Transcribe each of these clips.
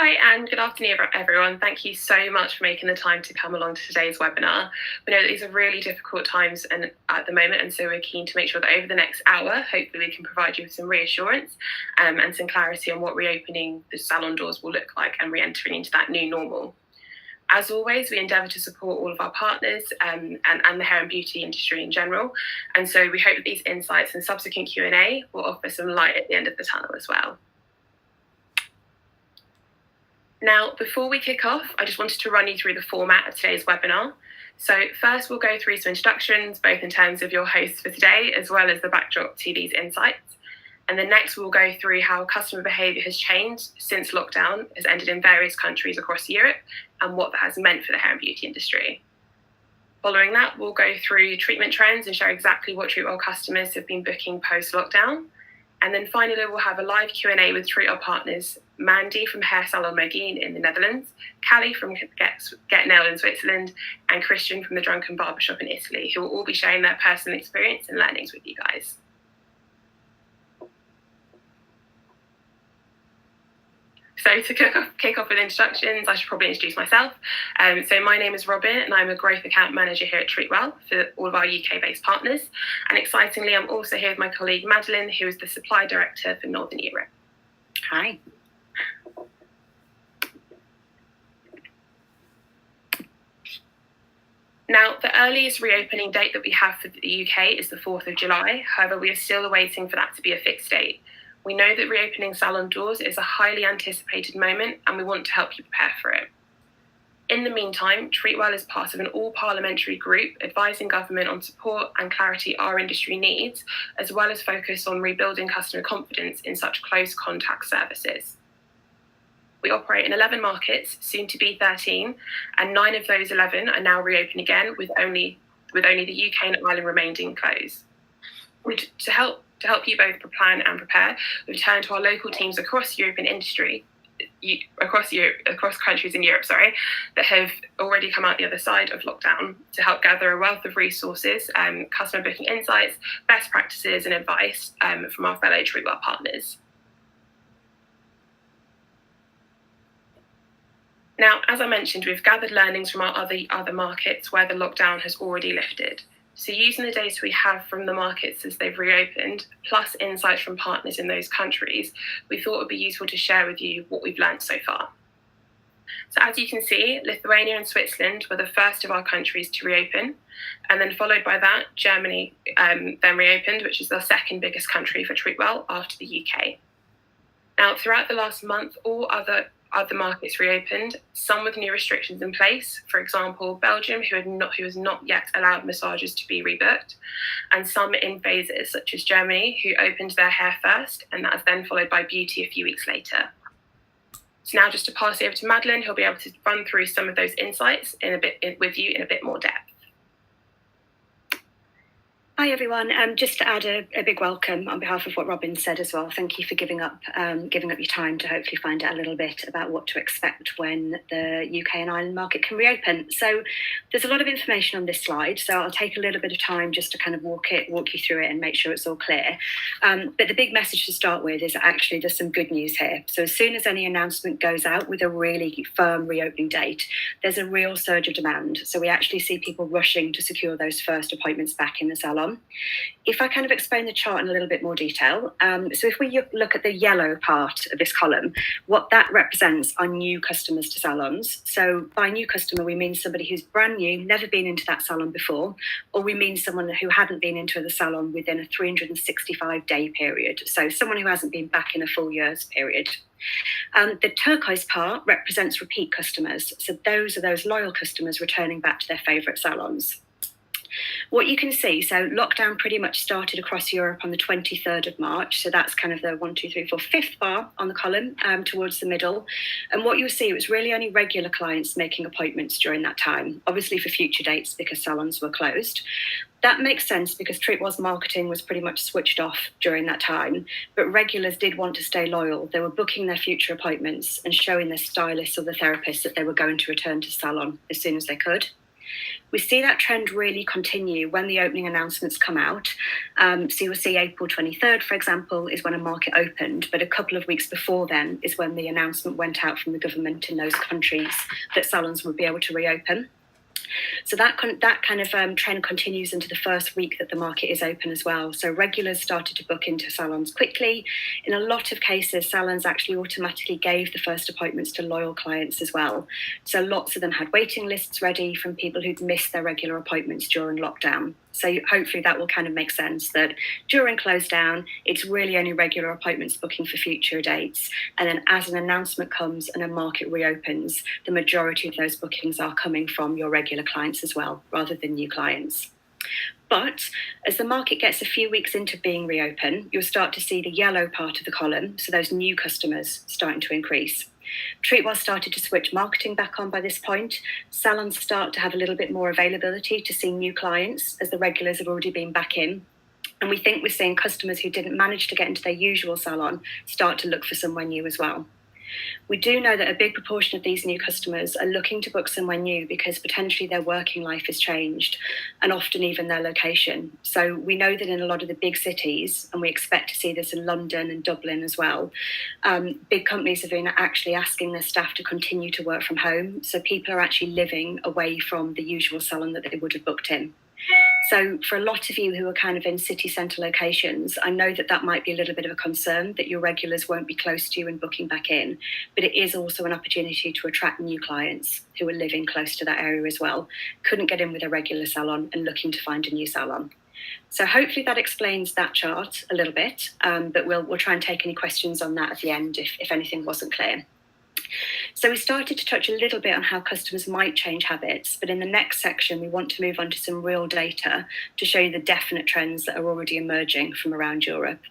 Hi and good afternoon, everyone. Thank you so much for making the time to come along to today's webinar. We know that these are really difficult times at the moment, and so we're keen to make sure that over the next hour, hopefully we can provide you with some reassurance and some clarity on what reopening the salon doors will look like and re-entering into that new normal. As always, we endeavour to support all of our partners and the hair and beauty industry in general, and so we hope that these insights and subsequent Q&A will offer some light at the end of the tunnel as well. Now, before we kick off, I just wanted to run you through the format of today's webinar. So first, we'll go through some introductions, both in terms of your hosts for today, as well as the backdrop to these insights. And then next, we'll go through how customer behaviour has changed since lockdown has ended in various countries across Europe and what that has meant for the hair and beauty industry. Following that, we'll go through treatment trends and share exactly what Treatwell customers have been booking post-lockdown. And then finally, we'll have a live Q&A with Treatwell partners, Mandy from hair salon Mogeen in the Netherlands, Callie from Get Nailed in Switzerland, and Christian from the Drunken Barbershop in Italy, who will all be sharing their personal experience and learnings with you guys. So to kick off with introductions, I should probably introduce myself. So my name is Robin and I'm a growth account manager here at Treatwell for all of our UK-based partners. And excitingly, I'm also here with my colleague Madeline, who is the supply director for Northern Europe. Hi. Now, the earliest reopening date that we have for the UK is the 4th of July. However, we are still waiting for that to be a fixed date. We know that reopening salon doors is a highly anticipated moment and we want to help you prepare for it. In the meantime, Treatwell is part of an all-parliamentary group advising government on support and clarity our industry needs, as well as focus on rebuilding customer confidence in such close contact services. We operate in 11 markets, soon to be 13, and 9 of those 11 are now reopened again with only the UK and Ireland remaining closed. To help you both plan and prepare, we've turned to our local teams across European industry, across countries in Europe, that have already come out the other side of lockdown to help gather a wealth of resources, customer booking insights, best practices and advice from our fellow Treatwell partners. Now, as I mentioned, we've gathered learnings from our other markets where the lockdown has already lifted. So using the data we have from the markets as they've reopened, plus insights from partners in those countries, we thought it would be useful to share with you what we've learned so far. So as you can see, Lithuania and Switzerland were the first of our countries to reopen, and then followed by that, Germany then reopened, which is the second biggest country for Treatwell after the UK. Now, throughout the last month, all other markets reopened, some with new restrictions in place. For example, Belgium, who has not yet allowed massages to be rebooked, and some in phases, such as Germany, who opened their hair first, and that is then followed by beauty a few weeks later. So now just to pass it over to Madeline, who'll be able to run through some of those insights with you in a bit more depth. Hi everyone. Just to add a big welcome on behalf of what Robin said as well. Thank you for giving up your time to hopefully find out a little bit about what to expect when the UK and Ireland market can reopen. So there's a lot of information on this slide, so I'll take a little bit of time just to kind of walk you through it and make sure it's all clear. But the big message to start with is actually there's some good news here. So as soon as any announcement goes out with a really firm reopening date, there's a real surge of demand. So we actually see people rushing to secure those first appointments back in the salon. If I kind of explain the chart in a little bit more detail, so if we look at the yellow part of this column, what that represents are new customers to salons. So by new customer, we mean somebody who's brand new, never been into that salon before, or we mean someone who hadn't been into the salon within a 365-day period. So someone who hasn't been back in a full year's period. The turquoise part represents repeat customers. So those are those loyal customers returning back to their favourite salons. What you can see, so lockdown pretty much started across Europe on the 23rd of March. So that's kind of the 5th bar on the column towards the middle. And what you'll see, it was really only regular clients making appointments during that time, obviously for future dates because salons were closed. That makes sense because Treatwell's marketing was pretty much switched off during that time, but regulars did want to stay loyal. They were booking their future appointments and showing their stylists or the therapists that they were going to return to salon as soon as they could. We see that trend really continue when the opening announcements come out. So you'll see April 23rd, for example, is when a market opened, but a couple of weeks before then is when the announcement went out from the government in those countries that salons would be able to reopen. So that kind of trend continues into the first week that the market is open as well. So regulars started to book into salons quickly. In a lot of cases, salons actually automatically gave the first appointments to loyal clients as well. So lots of them had waiting lists ready from people who'd missed their regular appointments during lockdown. So hopefully that will kind of make sense that during close down, it's really only regular appointments booking for future dates. And then as an announcement comes and a market reopens, the majority of those bookings are coming from your regular clients as well, rather than new clients. But as the market gets a few weeks into being reopened, you'll start to see the yellow part of the column, so those new customers starting to increase. Treatwell started to switch marketing back on by this point. Salons start to have a little bit more availability to see new clients as the regulars have already been back in. And we think we're seeing customers who didn't manage to get into their usual salon start to look for somewhere new as well. We do know that a big proportion of these new customers are looking to book somewhere new because potentially their working life has changed and often even their location. So we know that in a lot of the big cities, and we expect to see this in London and Dublin as well, big companies have been actually asking their staff to continue to work from home. So people are actually living away from the usual salon that they would have booked in. So for a lot of you who are kind of in city centre locations, I know that that might be a little bit of a concern that your regulars won't be close to you and booking back in, but it is also an opportunity to attract new clients who are living close to that area as well, couldn't get in with a regular salon and looking to find a new salon. So hopefully that explains that chart a little bit, but we'll try and take any questions on that at the end if anything wasn't clear. So we started to touch a little bit on how customers might change habits, but in the next section, we want to move on to some real data to show you the definite trends that are already emerging from around Europe.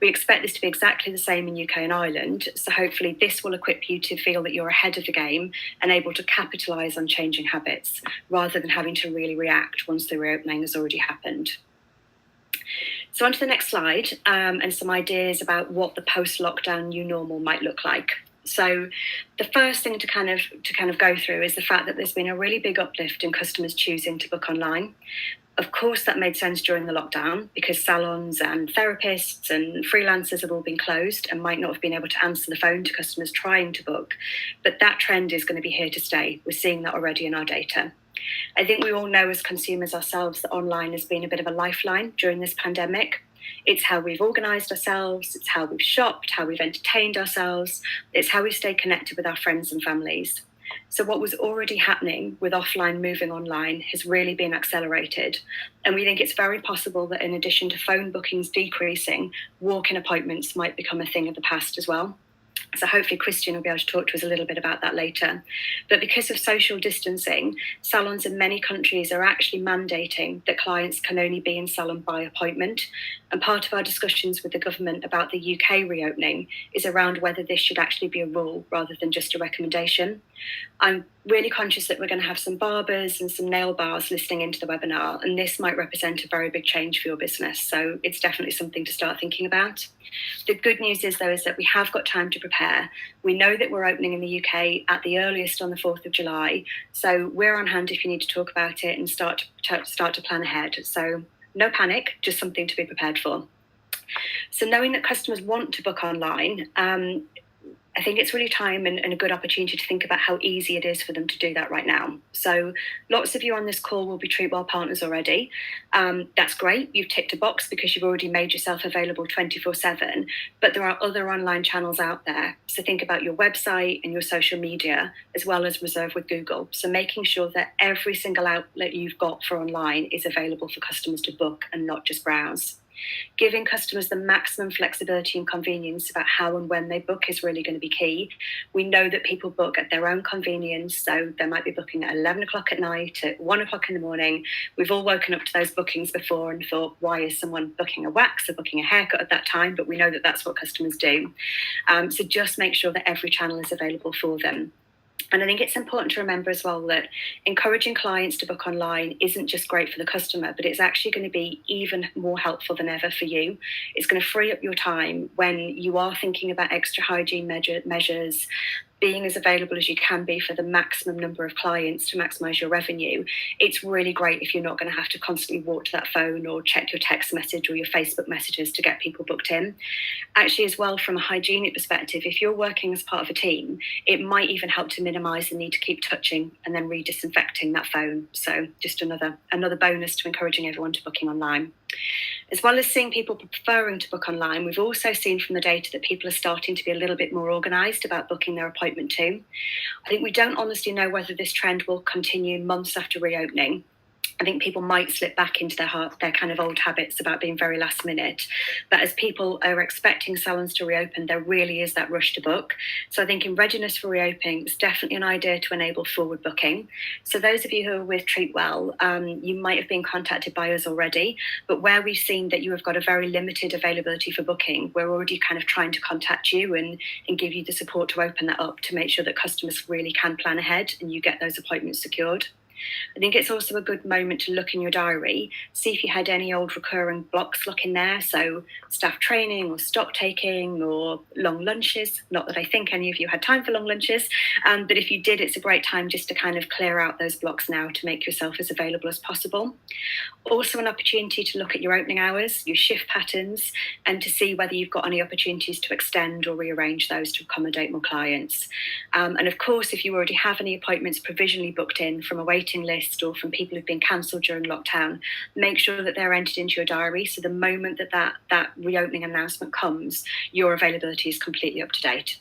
We expect this to be exactly the same in UK and Ireland, so hopefully this will equip you to feel that you're ahead of the game and able to capitalise on changing habits, rather than having to really react once the reopening has already happened. So on to the next slide, and some ideas about what the post-lockdown new normal might look like. So the first thing to kind of go through is the fact that there's been a really big uplift in customers choosing to book online. Of course, that made sense during the lockdown because salons and therapists and freelancers have all been closed and might not have been able to answer the phone to customers trying to book. But that trend is going to be here to stay. We're seeing that already in our data. I think we all know as consumers ourselves that online has been a bit of a lifeline during this pandemic. It's how we've organised ourselves, it's how we've shopped, how we've entertained ourselves, it's how we stay connected with our friends and families. So what was already happening with offline moving online has really been accelerated. And we think it's very possible that in addition to phone bookings decreasing, walk-in appointments might become a thing of the past as well. So hopefully Christian will be able to talk to us a little bit about that later. But because of social distancing, salons in many countries are actually mandating that clients can only be in salon by appointment. And part of our discussions with the government about the UK reopening is around whether this should actually be a rule rather than just a recommendation. I'm really conscious that we're going to have some barbers and some nail bars listening into the webinar, and this might represent a very big change for your business. So it's definitely something to start thinking about. The good news is, though, is that we have got time to prepare. We know that we're opening in the UK at the earliest on the 4th of July. So we're on hand if you need to talk about it and start to plan ahead. So no panic, just something to be prepared for. So knowing that customers want to book online, I think it's really time and a good opportunity to think about how easy it is for them to do that right now. So lots of you on this call will be Treatwell partners already. That's great. You've ticked a box because you've already made yourself available 24/7, but there are other online channels out there. So think about your website and your social media, as well as Reserve with Google. So making sure that every single outlet you've got for online is available for customers to book and not just browse. Giving customers the maximum flexibility and convenience about how and when they book is really going to be key. We know that people book at their own convenience, so they might be booking at 11 o'clock at night, at 1 o'clock in the morning. We've all woken up to those bookings before and thought, why is someone booking a wax or booking a haircut at that time? But we know that that's what customers do. So just make sure that every channel is available for them. And I think it's important to remember as well that encouraging clients to book online isn't just great for the customer, but it's actually going to be even more helpful than ever for you. It's going to free up your time when you are thinking about extra hygiene measures, being as available as you can be for the maximum number of clients to maximise your revenue, it's really great if you're not going to have to constantly walk to that phone or check your text message or your Facebook messages to get people booked in. Actually, as well, from a hygienic perspective, if you're working as part of a team, it might even help to minimise the need to keep touching and then re-disinfecting that phone. So just another bonus to encouraging everyone to booking online. As well as seeing people preferring to book online, we've also seen from the data that people are starting to be a little bit more organised about booking their appointment too. I think we don't honestly know whether this trend will continue months after reopening. I think people might slip back into their kind of old habits about being very last minute. But as people are expecting salons to reopen, there really is that rush to book. So I think in readiness for reopening, it's definitely an idea to enable forward booking. So those of you who are with Treatwell, you might have been contacted by us already, but where we've seen that you have got a very limited availability for booking, we're already kind of trying to contact you and give you the support to open that up to make sure that customers really can plan ahead and you get those appointments secured. I think it's also a good moment to look in your diary, see if you had any old recurring blocks looking there, so staff training or stock taking or long lunches. Not that I think any of you had time for long lunches, but if you did, it's a great time just to kind of clear out those blocks now to make yourself as available as possible. Also an opportunity to look at your opening hours, your shift patterns, and to see whether you've got any opportunities to extend or rearrange those to accommodate more clients. And of course, if you already have any appointments provisionally booked in from a waiting list or from people who've been cancelled during lockdown, make sure that they're entered into your diary. So the moment that reopening announcement comes, your availability is completely up to date.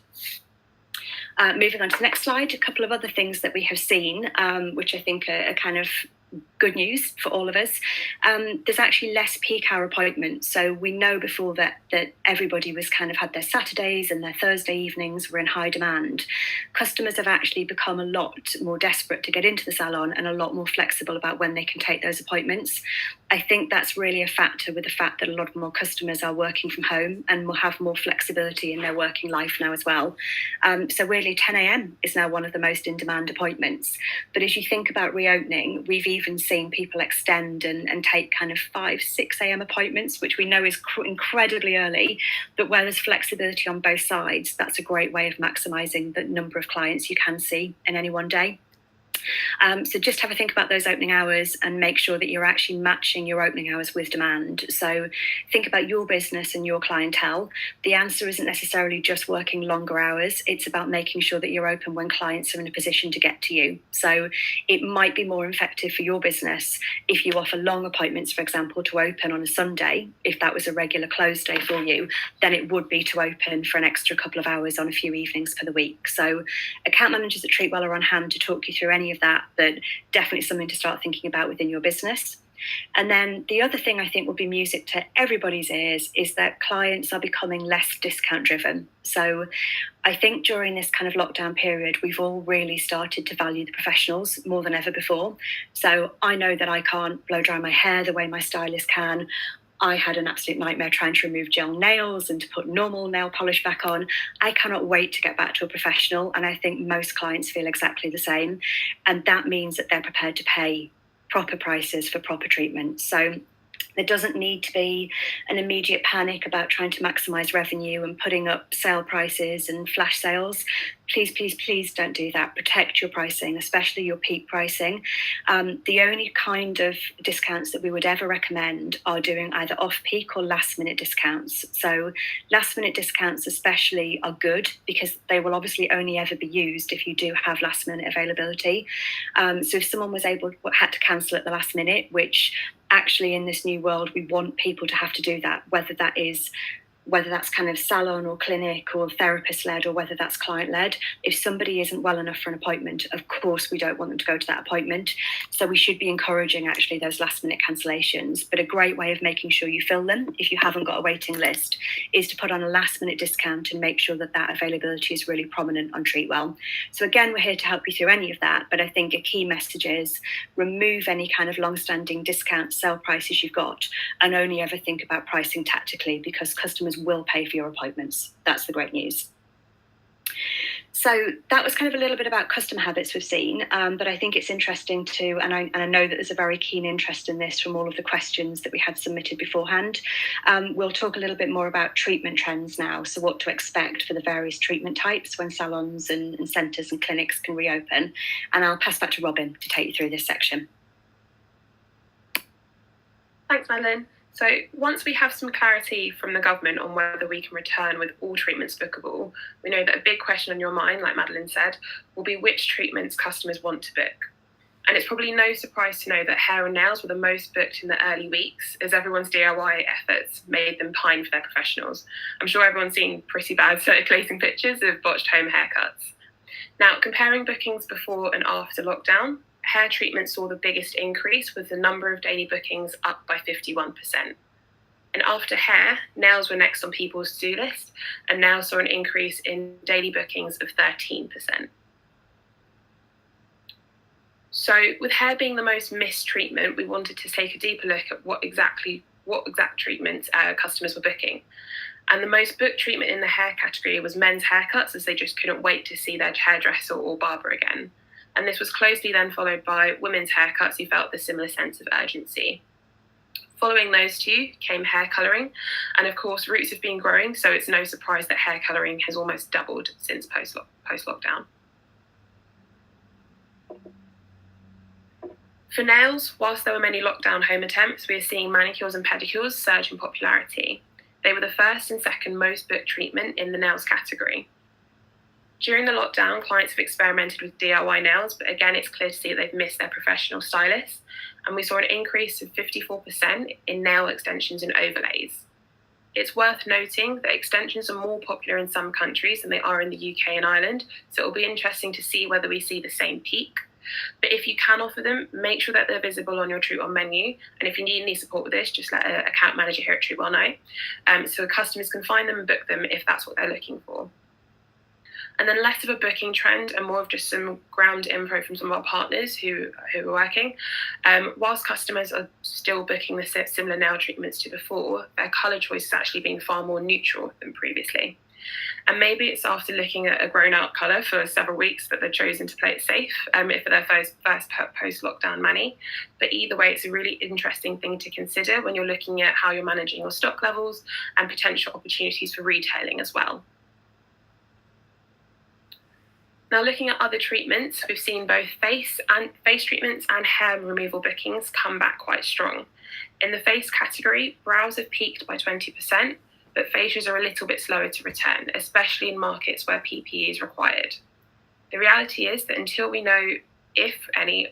Moving on to the next slide, a couple of other things that we have seen, which I think are kind of good news for all of us. There's actually less peak hour appointments. So we know before that everybody was kind of had their Saturdays and their Thursday evenings were in high demand. Customers have actually become a lot more desperate to get into the salon and a lot more flexible about when they can take those appointments. I think that's really a factor with the fact that a lot more customers are working from home and will have more flexibility in their working life now as well. So really 10 a.m. is now one of the most in-demand appointments. But as you think about reopening, we've even seen people extend and take kind of 5, 6 a.m. appointments, which we know is incredibly early, but where there's flexibility on both sides, that's a great way of maximising the number of clients you can see in any one day. So just have a think about those opening hours and make sure that you're actually matching your opening hours with demand. So think about your business and your clientele. The answer isn't necessarily just working longer hours. It's about making sure that you're open when clients are in a position to get to you. So it might be more effective for your business if you offer long appointments, for example, to open on a Sunday, if that was a regular close day for you, than it would be to open for an extra couple of hours on a few evenings per the week. So account managers at Treatwell are on hand to talk you through any of that, but definitely something to start thinking about within your business. And then the other thing I think will be music to everybody's ears is that clients are becoming less discount driven. So I think during this kind of lockdown period, we've all really started to value the professionals more than ever before. So I know that I can't blow dry my hair the way my stylist can. I had an absolute nightmare trying to remove gel nails and to put normal nail polish back on. I cannot wait to get back to a professional, and I think most clients feel exactly the same. And that means that they're prepared to pay proper prices for proper treatment. So there doesn't need to be an immediate panic about trying to maximise revenue and putting up sale prices and flash sales. Please, please, please don't do that. Protect your pricing, especially your peak pricing. The only kind of discounts that we would ever recommend are doing either off-peak or last-minute discounts. So last-minute discounts especially are good because they will obviously only ever be used if you do have last-minute availability. So if someone had to cancel at the last minute, which actually in this new world we want people to have to do that, whether that's kind of salon or clinic or therapist led or whether that's client led. If somebody isn't well enough for an appointment, of course we don't want them to go to that appointment. So we should be encouraging actually those last minute cancellations. But a great way of making sure you fill them if you haven't got a waiting list is to put on a last minute discount and make sure that availability is really prominent on Treatwell. So again, we're here to help you through any of that. But I think a key message is remove any kind of long-standing discount sale prices you've got and only ever think about pricing tactically because customers will pay for your appointments. That's the great news. So that was kind of a little bit about customer habits we've seen, but I think it's interesting to, and I know that there's a very keen interest in this from all of the questions that we had submitted beforehand. We'll talk a little bit more about treatment trends now, so what to expect for the various treatment types when salons and centres and clinics can reopen. And I'll pass back to Robin to take you through this section. Thanks, Madeline. So once we have some clarity from the government on whether we can return with all treatments bookable, we know that a big question on your mind, like Madeline said, will be which treatments customers want to book. And it's probably no surprise to know that hair and nails were the most booked in the early weeks, as everyone's DIY efforts made them pine for their professionals. I'm sure everyone's seen pretty bad circulating pictures of botched home haircuts. Now, comparing bookings before and after lockdown, hair treatment saw the biggest increase, with the number of daily bookings up by 51%. And after hair, nails were next on people's to-do list, and now saw an increase in daily bookings of 13%. So with hair being the most missed treatment, we wanted to take a deeper look at what exact treatments customers were booking. And the most booked treatment in the hair category was men's haircuts, as they just couldn't wait to see their hairdresser or barber again. And this was closely then followed by women's haircuts, who felt the similar sense of urgency. Following those two came hair colouring, and of course roots have been growing, so it's no surprise that hair colouring has almost doubled since post-lockdown. For nails, whilst there were many lockdown home attempts, we are seeing manicures and pedicures surge in popularity. They were the first and second most booked treatment in the nails category. During the lockdown, clients have experimented with DIY nails, but again, it's clear to see that they've missed their professional stylists. And we saw an increase of 54% in nail extensions and overlays. It's worth noting that extensions are more popular in some countries than they are in the UK and Ireland, so it'll be interesting to see whether we see the same peak. But if you can offer them, make sure that they're visible on your Treatwell menu. And if you need any support with this, just let an account manager here at Treatwell know. So customers can find them and book them if that's what they're looking for. And then less of a booking trend and more of just some ground info from some of our partners who are working. Whilst customers are still booking the similar nail treatments to before, their colour choice has actually been far more neutral than previously. And maybe it's after looking at a grown-out colour for several weeks that they've chosen to play it safe for their first post-lockdown mani. But either way, it's a really interesting thing to consider when you're looking at how you're managing your stock levels and potential opportunities for retailing as well. Now, looking at other treatments, we've seen both face treatments and hair removal bookings come back quite strong. In the face category, brows have peaked by 20%, but facials are a little bit slower to return, especially in markets where PPE is required. The reality is that until we know if any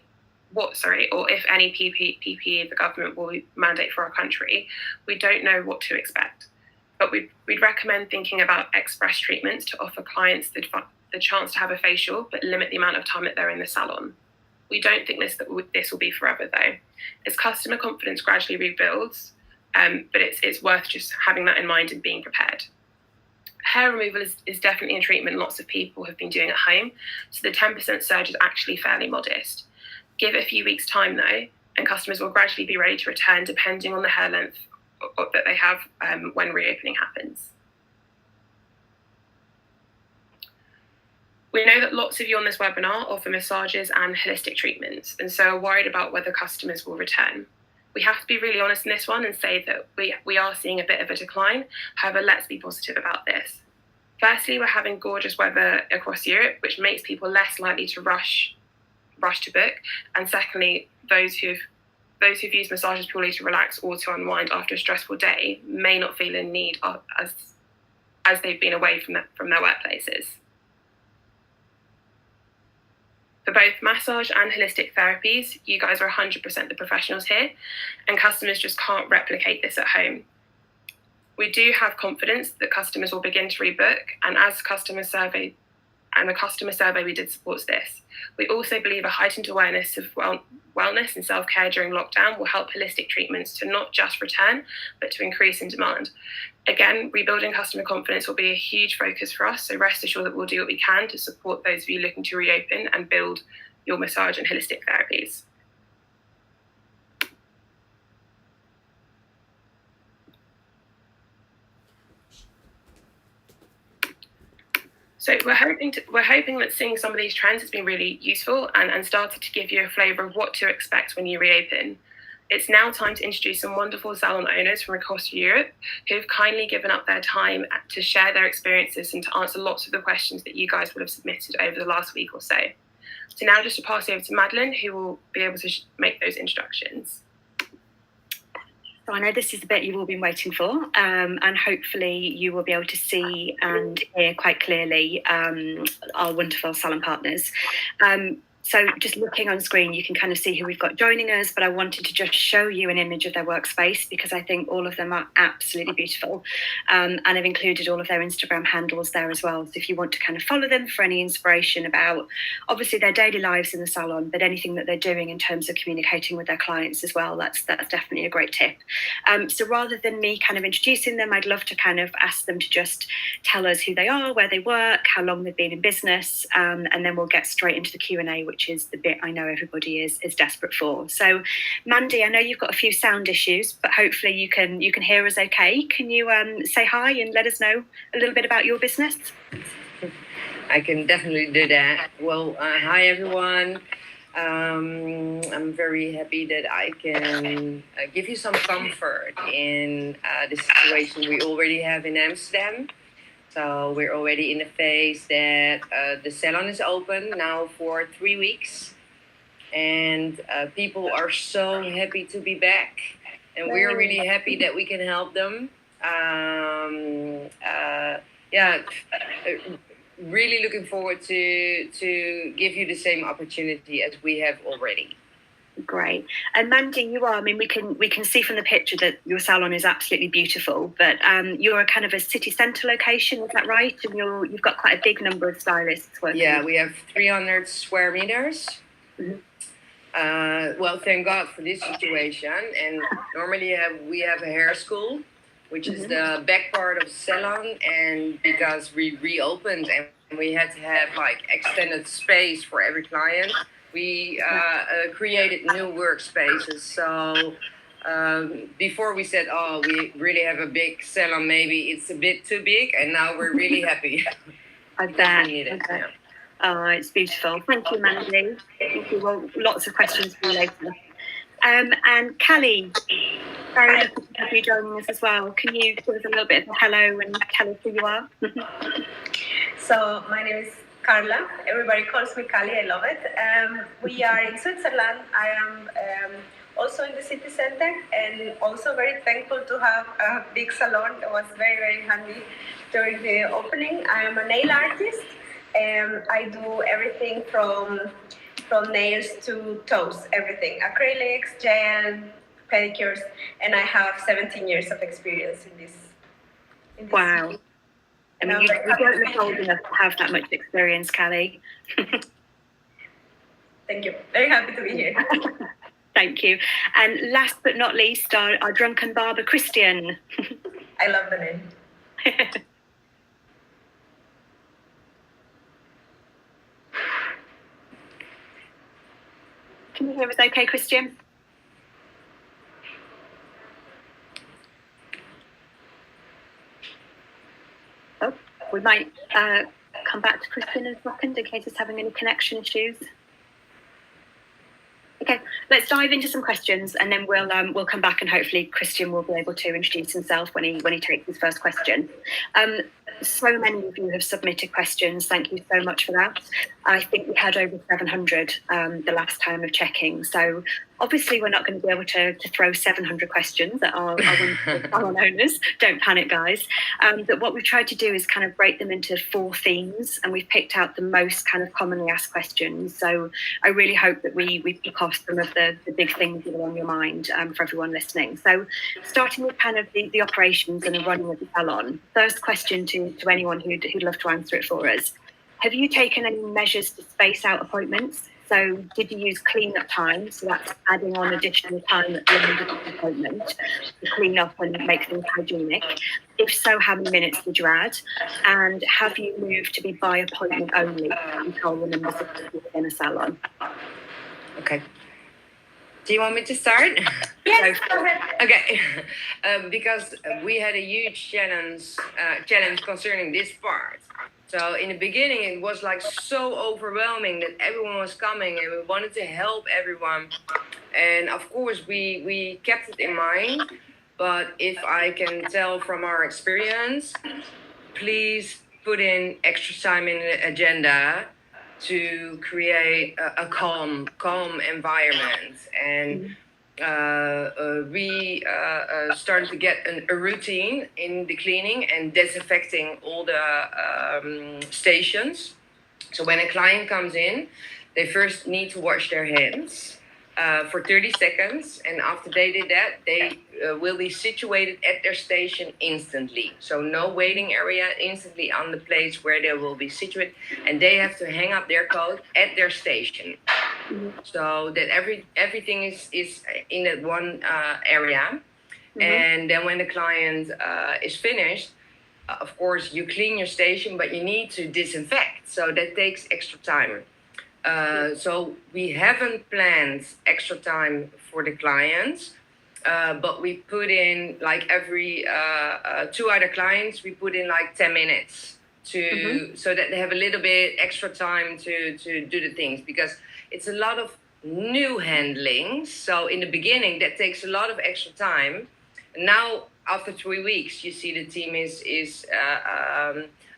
PPE the government will mandate for our country, we don't know what to expect. But we'd recommend thinking about express treatments to offer clients the chance to have a facial, but limit the amount of time that they're in the salon. We don't think this will be forever, though. As customer confidence gradually rebuilds, but it's worth just having that in mind and being prepared. Hair removal is definitely a treatment lots of people have been doing at home, so the 10% surge is actually fairly modest. Give it a few weeks' time, though, and customers will gradually be ready to return depending on the hair length that they have when reopening happens. We know that lots of you on this webinar offer massages and holistic treatments, and so are worried about whether customers will return. We have to be really honest in this one and say that we are seeing a bit of a decline. However, let's be positive about this. Firstly, we're having gorgeous weather across Europe, which makes people less likely to rush to book. And secondly, those who've used massages purely to relax or to unwind after a stressful day may not feel in need as they've been away from their workplaces. For both massage and holistic therapies, you guys are 100% the professionals here, and customers just can't replicate this at home. We do have confidence that customers will begin to rebook, and the customer survey we did supports this. We also believe a heightened awareness of wellness and self-care during lockdown will help holistic treatments to not just return, but to increase in demand. Again, rebuilding customer confidence will be a huge focus for us, so rest assured that we'll do what we can to support those of you looking to reopen and build your massage and holistic therapies. So we're hoping that seeing some of these trends has been really useful and started to give you a flavour of what to expect when you reopen. It's now time to introduce some wonderful salon owners from across Europe who've kindly given up their time to share their experiences and to answer lots of the questions that you guys would have submitted over the last week or so. So now just to pass over to Madeline, who will be able to make those introductions. So I know this is the bit you've all been waiting for, and hopefully you will be able to see and hear quite clearly our wonderful salon partners. So just looking on screen, you can kind of see who we've got joining us, but I wanted to just show you an image of their workspace because I think all of them are absolutely beautiful. And I've included all of their Instagram handles there as well. So if you want to kind of follow them for any inspiration about obviously their daily lives in the salon, but anything that they're doing in terms of communicating with their clients as well, that's definitely a great tip. So rather than me kind of introducing them, I'd love to kind of ask them to just tell us who they are, where they work, how long they've been in business, and then we'll get straight into the Q&A, which is the bit I know everybody is desperate for. So, Mandy, I know you've got a few sound issues, but hopefully you can hear us okay. Can you say hi and let us know a little bit about your business? I can definitely do that. Well, hi everyone. I'm very happy that I can give you some comfort in the situation we already have in Amsterdam. So we're already in the phase that the salon is open now for 3 weeks. And people are so happy to be back. And we're really happy that we can help them. Really looking forward to give you the same opportunity as we have already. Great. And Mandy, you are, I mean, we can see from the picture that your salon is absolutely beautiful, but you're a kind of a city centre location, is that right? And you've got quite a big number of stylists working. Yeah, we have 300 square meters. Mm-hmm. Well, thank God for this situation. And normally we have a hair school, which is the back part of the salon, and because we reopened and we had to have like extended space for every client, we created new workspaces. So before we said, oh, we really have a big salon, maybe it's a bit too big, and now we're really happy. I bet. Yeah. Oh, it's beautiful. Thank you, Mandy. Thank you. Well, lots of questions for you later. And Callie, very lucky to have you joining us as well. Can you give us a little bit of a hello and tell us who you are? So my name is Carla. Everybody calls me Callie. I love it. We are in Switzerland. I am also in the city center, and also very thankful to have a big salon. It was very, very handy during the opening. I am a nail artist. I do everything from nails to toes, everything. Acrylics, gel, pedicures, and I have 17 years of experience in this. Wow. I mean, you don't look old enough to have that much experience, Callie. Thank you. Very happy to be here. Thank you. And last but not least, our drunken barber, Christian. I love the name. Can you hear us okay, Christian? Oh, we might come back to Christian in a second in case he's having any connection issues. Okay, let's dive into some questions, and then we'll come back, and hopefully Christian will be able to introduce himself when he takes his first question. So many of you have submitted questions. Thank you so much for that. I think we had over 700 the last time of checking. So obviously we're not going to be able to throw 700 questions at our salon owners. Don't panic, guys. But what we've tried to do is kind of break them into 4 themes, and we've picked out the most kind of commonly asked questions. So I really hope that we pick off some of the big things that are on your mind for everyone listening. So starting with kind of the operations and the running of the salon. First question to anyone who'd love to answer it for us. Have you taken any measures to space out appointments? So did you use clean-up time? So that's adding on additional time at the end of the appointment to clean up and make things hygienic. If so, how many minutes did you add? And have you moved to be by appointment only to control the numbers of people within a salon? Okay. Do you want me to start? Yes, go ahead. Okay, because we had a huge challenge concerning this part. So in the beginning, it was like so overwhelming that everyone was coming and we wanted to help everyone. And of course, we kept it in mind. But if I can tell from our experience, please put in extra time in the agenda to create a calm environment. And we started to get a routine in the cleaning and disinfecting all the stations. So when a client comes in, they first need to wash their hands for 30 seconds. And after they did that, they will be situated at their station instantly. So no waiting area, instantly on the place where they will be situated. And they have to hang up their coat at their station. So that everything is in that one area. And then when the client is finished, of course, you clean your station, but you need to disinfect. So that takes extra time. So we haven't planned extra time for the clients, but we put in like every 2 other clients, we put in like 10 minutes so that they have a little bit extra time to do the things, because it's a lot of new handling. So in the beginning, that takes a lot of extra time. Now, after 3 weeks, you see the team is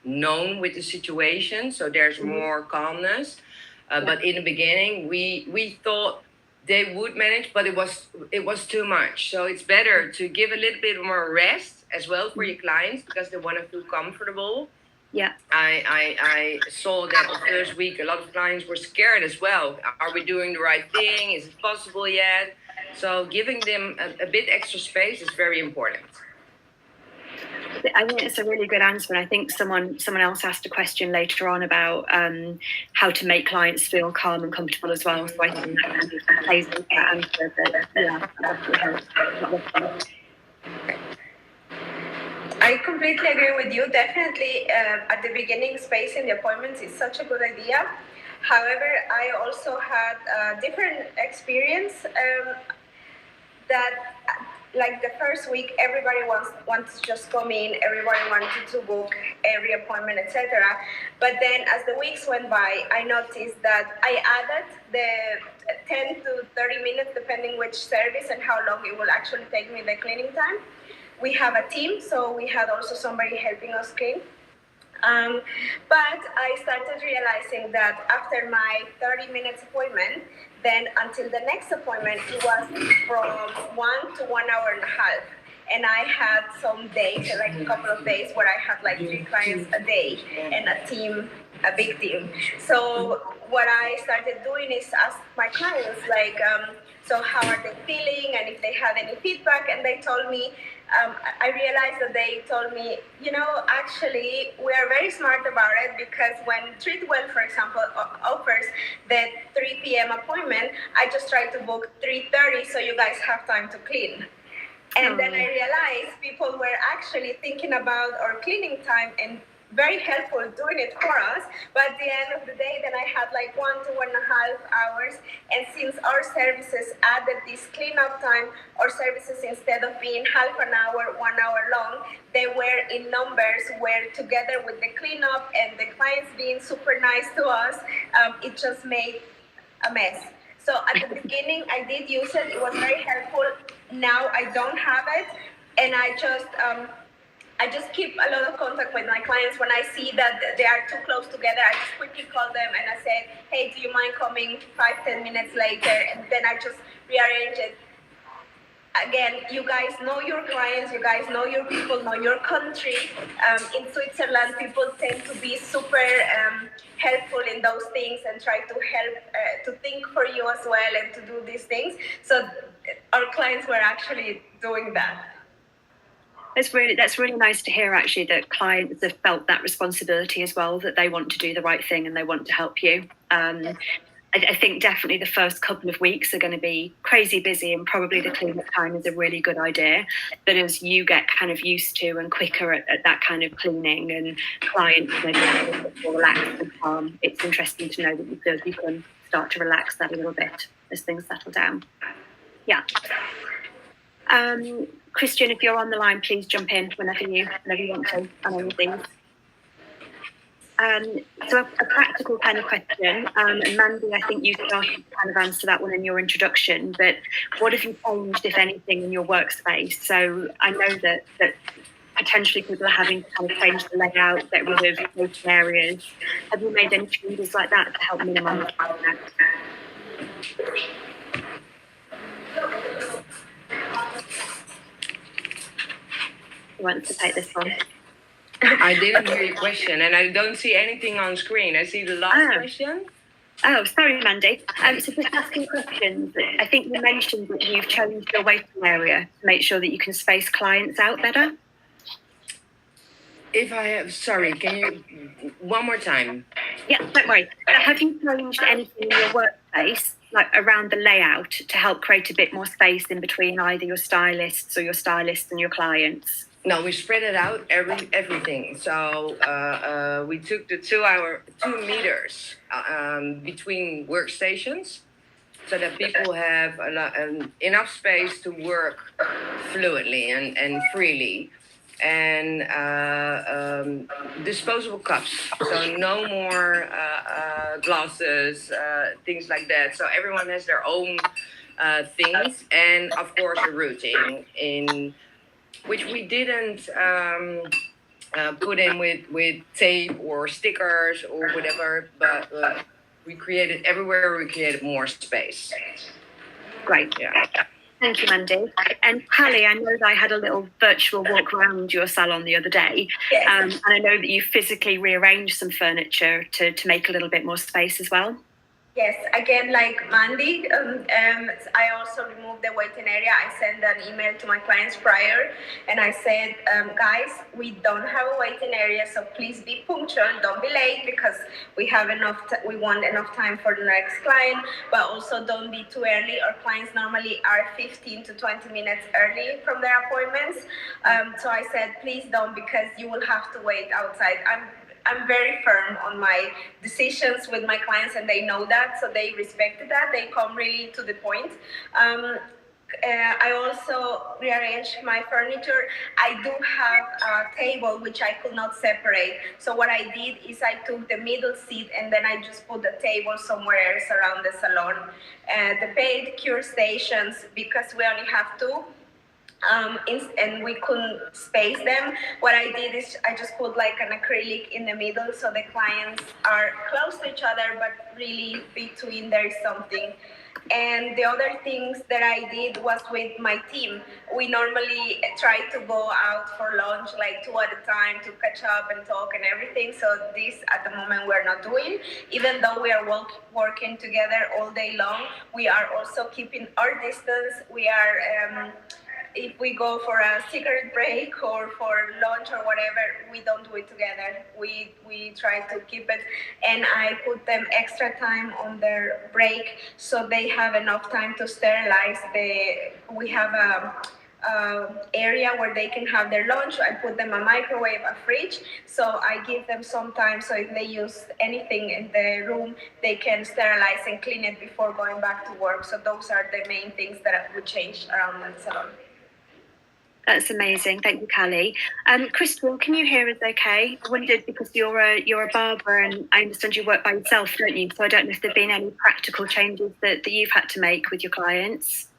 known with the situation, so there's more calmness. But in the beginning, we thought they would manage, but it was too much. So it's better to give a little bit more rest as well for your clients, because they want to feel comfortable. Yeah, I saw that the first week a lot of clients were scared as well. Are we doing the right thing? Is it possible yet? So giving them a bit extra space is very important. I think it's a really good answer, and I think someone else asked a question later on about how to make clients feel calm and comfortable as well. So I think that kind of plays into that answer. But yeah, I completely agree with you. Definitely, at the beginning, space in the appointments is such a good idea. However, I also had a different experience that, like the first week, everybody wants to just come in, everybody wanted to book every appointment, etc. But then as the weeks went by, I noticed that I added the 10 to 30 minutes, depending which service and how long it will actually take me the cleaning time. We have a team, so we had also somebody helping us clean. But I started realizing that after my 30 minutes appointment, then until the next appointment, it was from 1 to 1 hour and a half. And I had some days, like a couple of days, where I had like 3 clients a day and a team, a big team. So what I started doing is ask my clients, like, so how are they feeling, and if they had any feedback, and they told me, I realized that they told me, actually, we are very smart about it, because when Treatwell, for example, offers the 3 p.m. appointment, I just try to book 3:30 so you guys have time to clean. And then I realized people were actually thinking about our cleaning time and very helpful doing it for us. But at the end of the day, then I had like 1 to 1.5 hours. And since our services added this cleanup time, our services, instead of being half an hour, 1 hour long, they were in numbers where, together with the cleanup and the clients being super nice to us, it just made a mess. So at the beginning, I did use it. It was very helpful. Now I don't have it, and I just keep a lot of contact with my clients. When I see that they are too close together, I just quickly call them and I say, hey, do you mind coming 5-10 minutes later? And then I just rearrange it. Again, you guys know your clients, you guys know your people, know your country. In Switzerland, people tend to be super helpful in those things and try to help to think for you as well and to do these things. So our clients were actually doing that. That's really nice to hear, actually, that clients have felt that responsibility as well, that they want to do the right thing and they want to help you. I think definitely the first couple of weeks are going to be crazy busy, and probably the cleanup time is a really good idea. But as you get kind of used to and quicker at that kind of cleaning, and clients maybe a little bit more relaxed and calm, it's interesting to know that you can start to relax that a little bit as things settle down. Yeah. Christian, if you're on the line, please jump in whenever you want to on any of these. So a practical kind of question, and Mandy, I think you started to kind of answer that one in your introduction, but what have you changed, if anything, in your workspace? So I know that potentially people are having to kind of change the layout, get rid of waiting areas. Have you made any changes like that to help minimise that? Who wants to take this one? I didn't hear your question, and I don't see anything on screen. I see the last question. Oh, sorry, Mandy. So just asking questions. I think you mentioned that you've changed your waiting area to make sure that you can space clients out better. If I have, sorry, can you, one more time? Yeah, don't worry. Have you changed anything in your workspace, like around the layout, to help create a bit more space in between either your stylists or your stylists and your clients? No, we spread it out, everything. So we took the 2 meters between workstations, so that people have enough space to work fluently and freely. And disposable cups, so no more glasses, things like that. So everyone has their own things, and of course a routing in which we didn't put in with tape or stickers or whatever, but we created everywhere. We created more space. Great. Yeah. Thank you, Mandy. And Callie, I know that I had a little virtual walk around your salon the other day, Yes. And I know that you physically rearranged some furniture to make a little bit more space as well. Yes, again, like Mandy, I also removed the waiting area. I sent an email to my clients prior, and I said, guys, we don't have a waiting area, so please be punctual. Don't be late, because we have enough. We want enough time for the next client, but also don't be too early. Our clients normally are 15 to 20 minutes early from their appointments. So I said, please don't, because you will have to wait outside. I'm very firm on my decisions with my clients, and they know that, so they respected that. They come really to the point. I also rearranged my furniture. I do have a table which I could not separate. So what I did is I took the middle seat and then I just put the table somewhere else around the salon. The pedicure stations, because we only have 2, and we couldn't space them. What I did is I just put like an acrylic in the middle, so the clients are close to each other, but really between there is something. And the other things that I did was with my team. We normally try to go out for lunch like 2 at a time to catch up and talk and everything. So this at the moment we're not doing. Even though we are working together all day long, we are also keeping our distance. We are if we go for a cigarette break or for lunch or whatever, we don't do it together. We try to keep it, and I put them extra time on their break so they have enough time to sterilize. We have a area where they can have their lunch. I put them a microwave, a fridge, so I give them some time, so if they use anything in the room, they can sterilize and clean it before going back to work. So those are the main things that I would change around the salon. That's amazing. Thank you, Callie. Crystal, can you hear us okay? I wondered, because you're a barber and I understand you work by yourself, don't you? So I don't know if there have been any practical changes that you've had to make with your clients.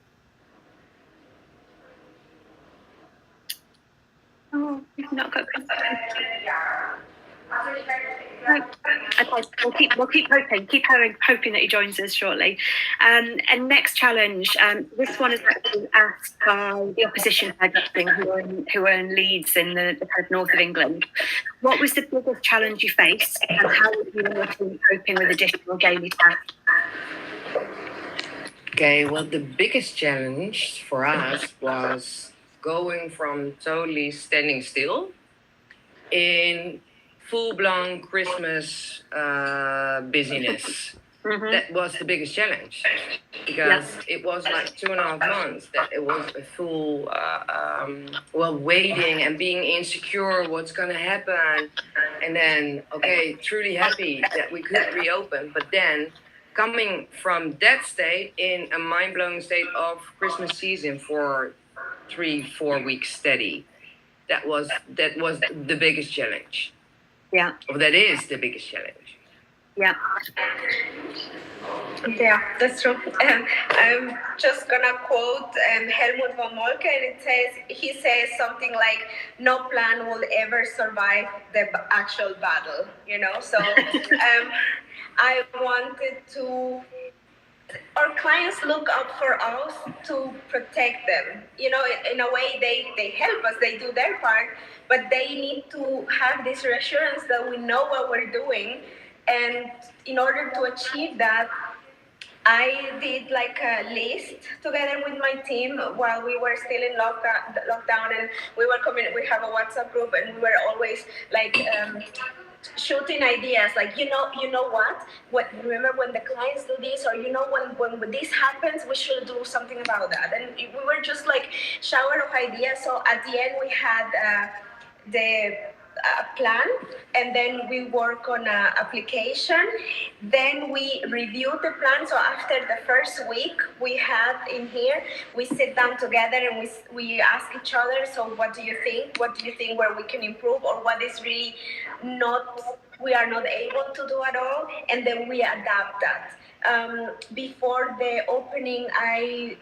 Oh, we've not got Crystal. Okay, we'll keep hoping. Keep hoping that he joins us shortly. And next challenge. This one is actually asked by the opposition hairdressing who are in Leeds in the kind of north of England. What was the biggest challenge you faced, and how are you and your team coping with additional daily tasks? Okay, well, the biggest challenge for us was going from totally standing still in full-blown Christmas busyness. Mm-hmm. That was the biggest challenge, because it was like 2.5 months that it was a full waiting and being insecure what's going to happen, and then truly happy that we could reopen, but then coming from that state in a mind-blowing state of Christmas season for 3-4 weeks steady. That was the biggest challenge. Yeah. Or that is the biggest challenge. Yeah. Yeah, that's true. I'm just gonna quote Helmut von Moltke, and he says something like, "No plan will ever survive the actual battle." You know, so I wanted to. Our clients look up for us to protect them. You know, in a way, they help us. They do their part, but they need to have this reassurance that we know what we're doing, and in order to achieve that, I did like a list together with my team while we were still in lockdown, and we were we have a WhatsApp group, and we were always like shooting ideas, like you know what? Remember when the clients do this, or you know when this happens, we should do something about that. And we were just like shower of ideas. So at the end, we had the plan, and then we work on an application. Then we review the plan. So after the first week we had in here, we sit down together and we ask each other, so what do you think? What do you think where we can improve, or what is really not, we are not able to do at all? And then we adapt that. Before the opening, I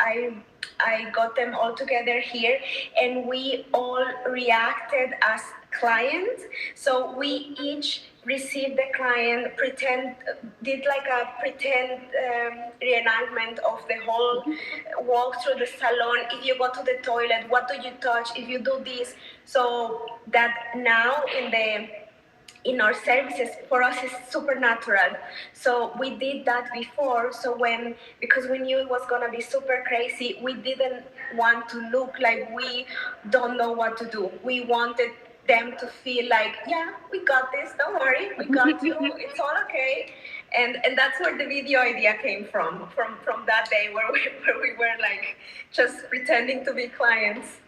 got them all together here, and we all reacted as clients. So we each received the client, did like a pretend reenactment of the whole walk through the salon. If you go to the toilet, what do you touch? If you do this, so that now in our services, for us, is supernatural. So we did that before. So because we knew it was gonna be super crazy, we didn't want to look like we don't know what to do. We wanted them to feel like, yeah, we got this, don't worry, we got you, it's all okay. And that's where the video idea came from that day where we were like just pretending to be clients.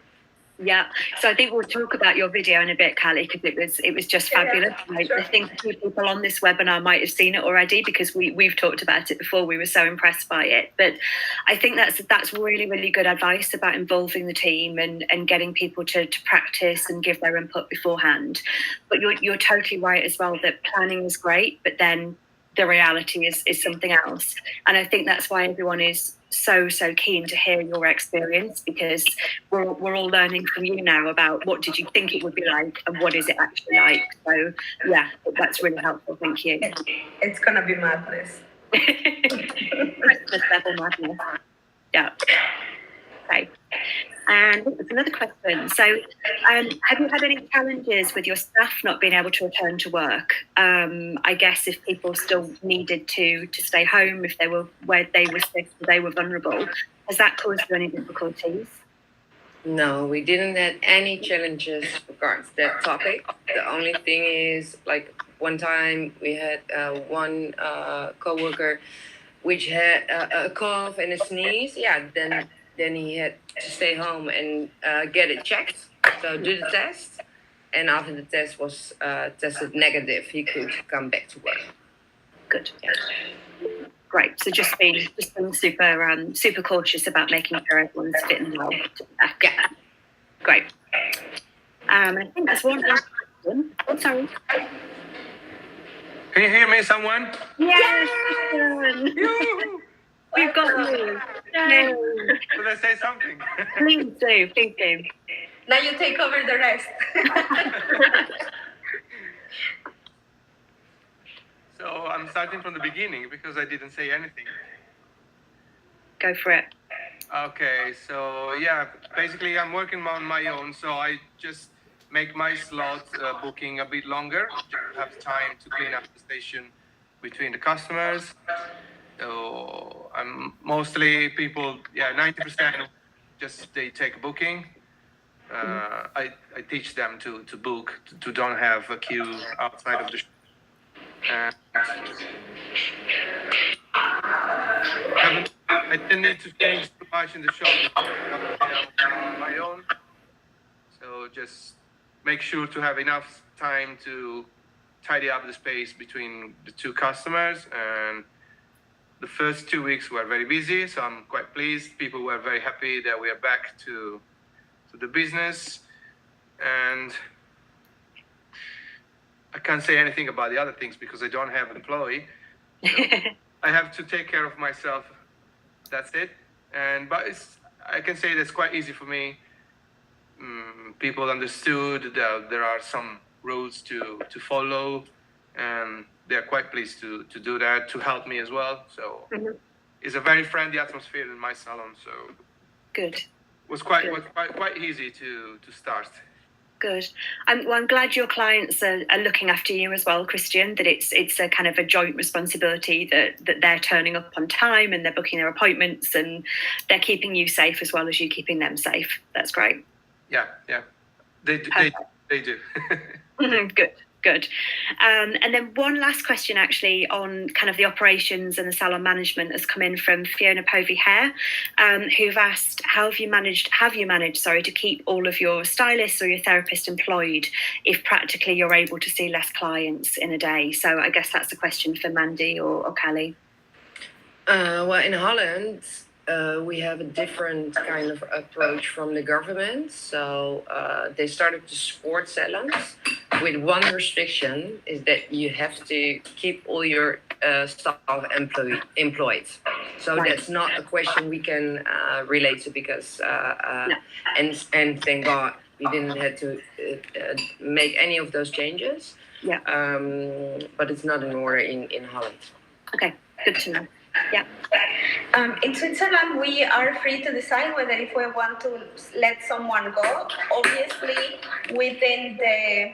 Yeah, so I think we'll talk about your video in a bit, Callie, because it was just fabulous. Yeah, sure. I think people on this webinar might have seen it already, because we've talked about it before. We were so impressed by it. But I think that's really, really good advice about involving the team and getting people to practice and give their input beforehand. But you're totally right as well, that planning is great, but then the reality is something else. And I think that's why everyone is so keen to hear your experience, because we're all learning from you now about what did you think it would be like and what is it actually like. So yeah, that's really helpful. Thank you. It's gonna be madness. Christmas level madness. Yeah. Okay. And there's another question. So, have you had any challenges with your staff not being able to return to work? I guess if people still needed to stay home, if they were where they were sick, or they were vulnerable, has that caused you any difficulties? No, we didn't have any challenges regards that topic. The only thing is, like, one time we had one coworker which had a cough and a sneeze. Yeah, then he had to stay home and get it checked. So do the test, and after the test was tested negative, he could come back to work. Good. Yeah. Great. So just being super cautious about making sure everyone's fit and well. Yeah. Great. I think there's one last question. Oh, sorry. Can you hear me, someone? Yes. We've got you. Yay. Should I say something? Please do. Now you take over the rest. So I'm starting from the beginning because I didn't say anything. Go for it. Okay, so yeah, basically I'm working on my own, so I just make my slot booking a bit longer, just have time to clean up the station between the customers. So I'm mostly people, 90% just they take a booking. I teach them to book, to don't have a queue outside of the shop. I didn't need to change too much in the shop on my own. So just make sure to have enough time to tidy up the space between the two customers. And the first 2 weeks were very busy, so I'm quite pleased. People were very happy that we are back to the business. And I can't say anything about the other things because I don't have an employee. So I have to take care of myself. That's it. But I can say that's quite easy for me. People understood that there are some rules to follow, and they're quite pleased to do that, to help me as well. So it's a very friendly atmosphere in my salon. So Good. it was quite easy to start. Good. Well, I'm glad your clients are looking after you as well, Christian, that it's a kind of a joint responsibility that they're turning up on time and they're booking their appointments and they're keeping you safe as well as you keeping them safe. That's great. Yeah. They do. Good. And then one last question actually on kind of the operations and the salon management has come in from Fiona Povey-Hare, who've asked, have you managed, to keep all of your stylists or your therapist employed if practically you're able to see less clients in a day? So I guess that's a question for Mandy or Callie. Well, in Holland, we have a different kind of approach from the government. So they started to support salons with one restriction, is that you have to keep all your staff employed. So that's not a question we can relate to because, and thank God we didn't have to make any of those changes. Yeah. But it's not in order in Holland. Okay, good to know. Yeah. In Switzerland, we are free to decide whether if we want to let someone go. Obviously, within the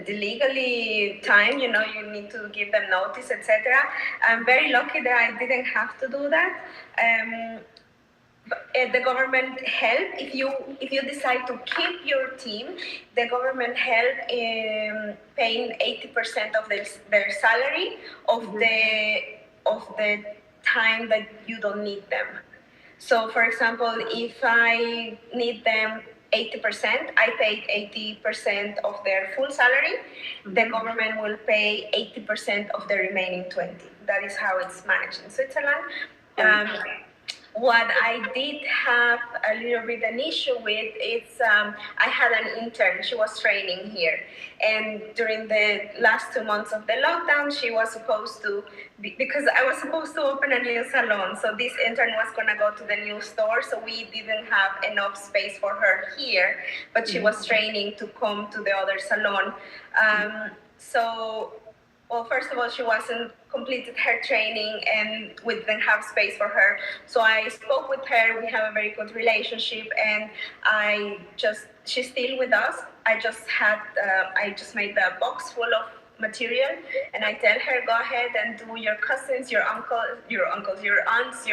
legally time, you need to give them notice, etc. I'm very lucky that I didn't have to do that. The government help if you decide to keep your team. The government help in paying 80% of their salary of the time that you don't need them. So, for example, if I need them 80%, I paid 80% of their full salary. The government will pay 80% of the remaining 20%. That is how it's managed in Switzerland. What I did have a little bit an issue with is I had an intern. She was training here. And during the last 2 months of the lockdown, she was supposed to, because I was supposed to open a new salon. So this intern was going to go to the new store. So we didn't have enough space for her here. But she was training to come to the other salon. Well, first of all, she wasn't completed her training and we didn't have space for her. So I spoke with her. We have a very good relationship, and she's still with us. I just made a box full of material, and I tell her, go ahead and do your cousins, your uncles, your aunts,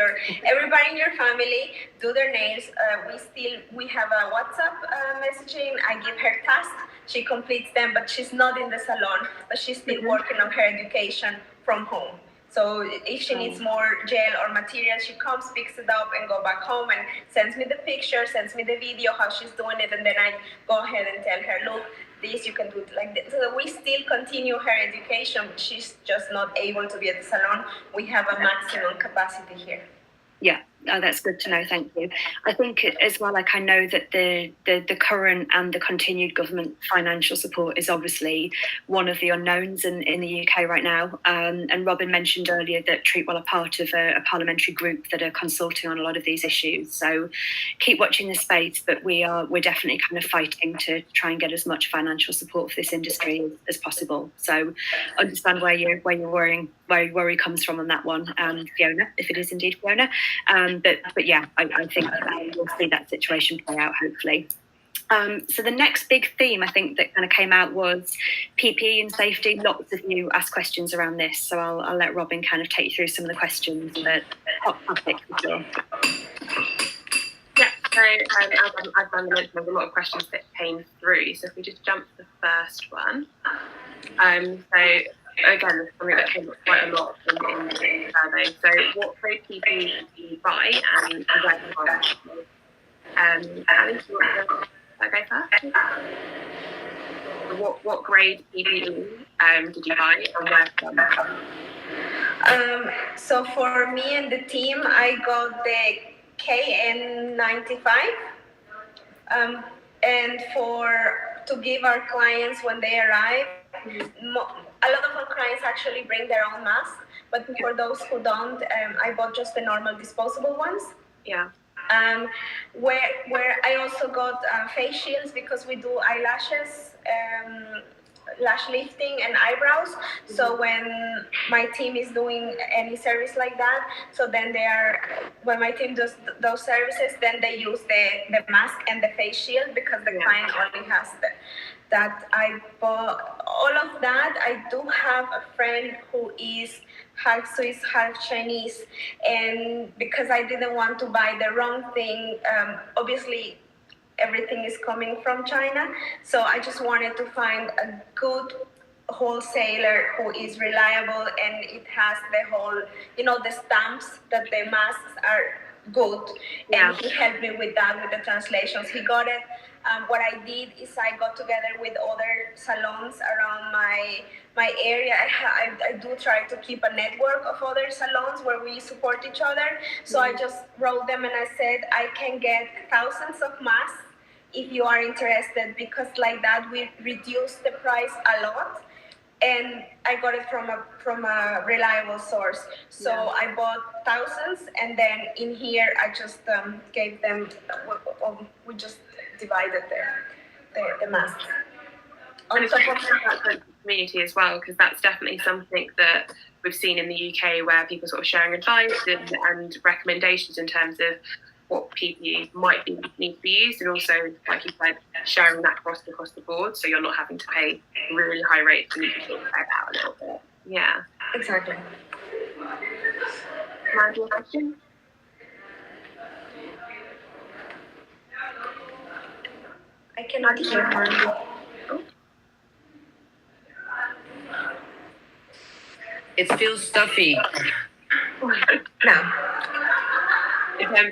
everybody in your family, do their nails. We have a WhatsApp messaging. I give her tasks. She completes them, but she's not in the salon, but she's still working on her education from home. So if she needs more gel or material, she comes, picks it up, and go back home and sends me the picture, sends me the video, how she's doing it, and then I go ahead and tell her, look, this, you can do it like this. So we still continue her education, but she's just not able to be at the salon. We have a maximum capacity here. Yeah, that's good to know. Thank you. I think as well, I know that the current and the continued government financial support is obviously one of the unknowns in the UK right now. And Robin mentioned earlier that Treatwell are part of a parliamentary group that are consulting on a lot of these issues. So keep watching the space, but we're definitely kind of fighting to try and get as much financial support for this industry as possible. So understand where your worry comes from on that one, Fiona, if it is indeed Fiona. But yeah, I think we'll see that situation play out, hopefully. So the next big theme, I think, that kind of came out was PPE and safety. Lots of you asked questions around this, so I'll let Robin kind of take you through some of the questions. But hot topic for sure. Yeah, so as Mandy mentioned, there's a lot of questions that came through. So if we just jump to the first one. So again, this is something that came up quite a lot in the survey. So what grade PPE do you buy and where do you buy it? Ali, do you want to go first? What grade PPE did you buy and where from? So for me and the team, I got the KN95. And for to give our clients when they arrive. A lot of our clients actually bring their own mask, but for those who don't, I bought just the normal disposable ones. Yeah. Where I also got face shields because we do eyelashes, lash lifting and eyebrows. So when my team is doing any service like that, so then when my team does those services, then they use the mask and the face shield because the client only has that. I bought all of that. I do have a friend who is half Swiss, half Chinese, and because I didn't want to buy the wrong thing, obviously everything is coming from China, so I just wanted to find a good wholesaler who is reliable and it has the whole, the stamps that the masks are good. And he helped me with that, with the translations. He got it. What I did is I got together with other salons around my area. I do try to keep a network of other salons where we support each other. So I just wrote them and I said, I can get thousands of masks if you are interested, because like that we reduce the price a lot. And I got it from a reliable source. So I bought thousands, and then in here I just gave them. We just divided the masks. And it's a community as well, because that's definitely something that we've seen in the UK, where people sort of sharing advice and recommendations in terms of what PPE might need to be used, and also, like you said, sharing that across the board, so you're not having to pay really high rates and you can sort of pay it out a little bit. Yeah. Exactly. Mandy, a question? I cannot hear Mandy. It feels stuffy. No.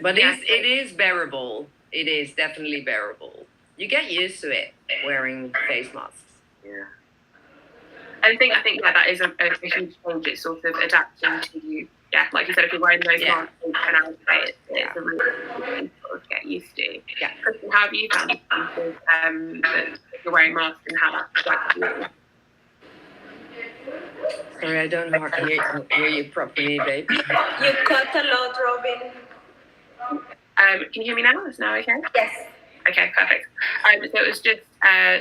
But it is bearable. It is definitely bearable. You get used to it wearing face masks. Yeah. I think that is a huge change. It's sort of adapting to, like you said, if you're wearing those masks an hour a day, it's a really good thing to sort of get used to. Yeah. Kristen, how have you found that you're wearing masks and how that's worked for you? Sorry, I don't hear you properly, babe. You cut a lot, Robin. Can you hear me now? Is now okay? Yes. Okay, perfect. So it was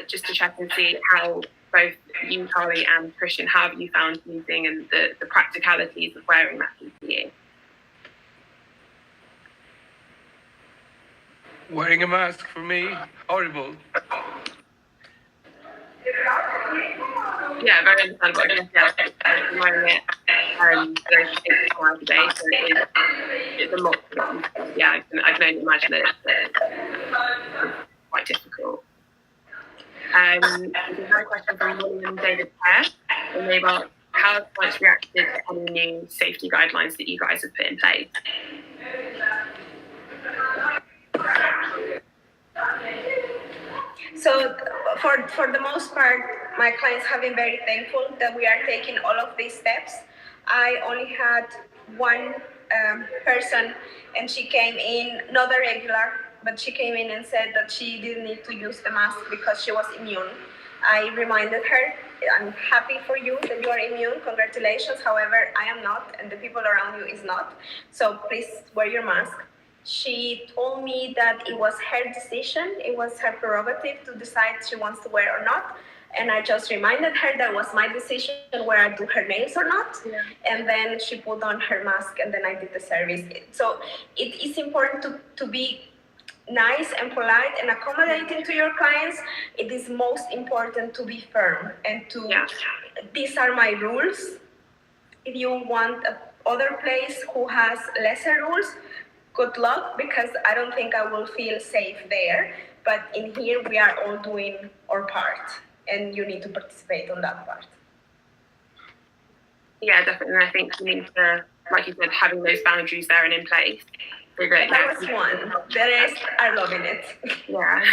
just to check and see how both you, Carly, and Christian, how have you found using and the practicalities of wearing that PPE? Wearing a mask for me, horrible. Yeah, very understandable. I'm wearing it 8 hours a day, so it's a lot. I can only imagine that it's quite difficult. There's another question from William and David Pear, and they've asked, how have clients reacted to any new safety guidelines that you guys have put in place? So for the most part, my clients have been very thankful that we are taking all of these steps. I only had one person, and she came in, not a regular, but she came in and said that she didn't need to use the mask because she was immune. I reminded her, I'm happy for you that you are immune, congratulations. However, I am not, and the people around you is not. So please wear your mask. She told me that it was her decision, it was her prerogative to decide she wants to wear or not. And I just reminded her that was my decision whether I do her nails or not. Yeah. And then she put on her mask, and then I did the service. So it is important to be nice and polite and accommodating to your clients. It is most important to be firm and to, these are my rules. If you want other place who has lesser rules, good luck, because I don't think I will feel safe there. But in here, we are all doing our part, and you need to participate on that part. Yeah, definitely. I think you need to, like you said, having those boundaries there and in place. So that was one. The rest are loving it. Yeah.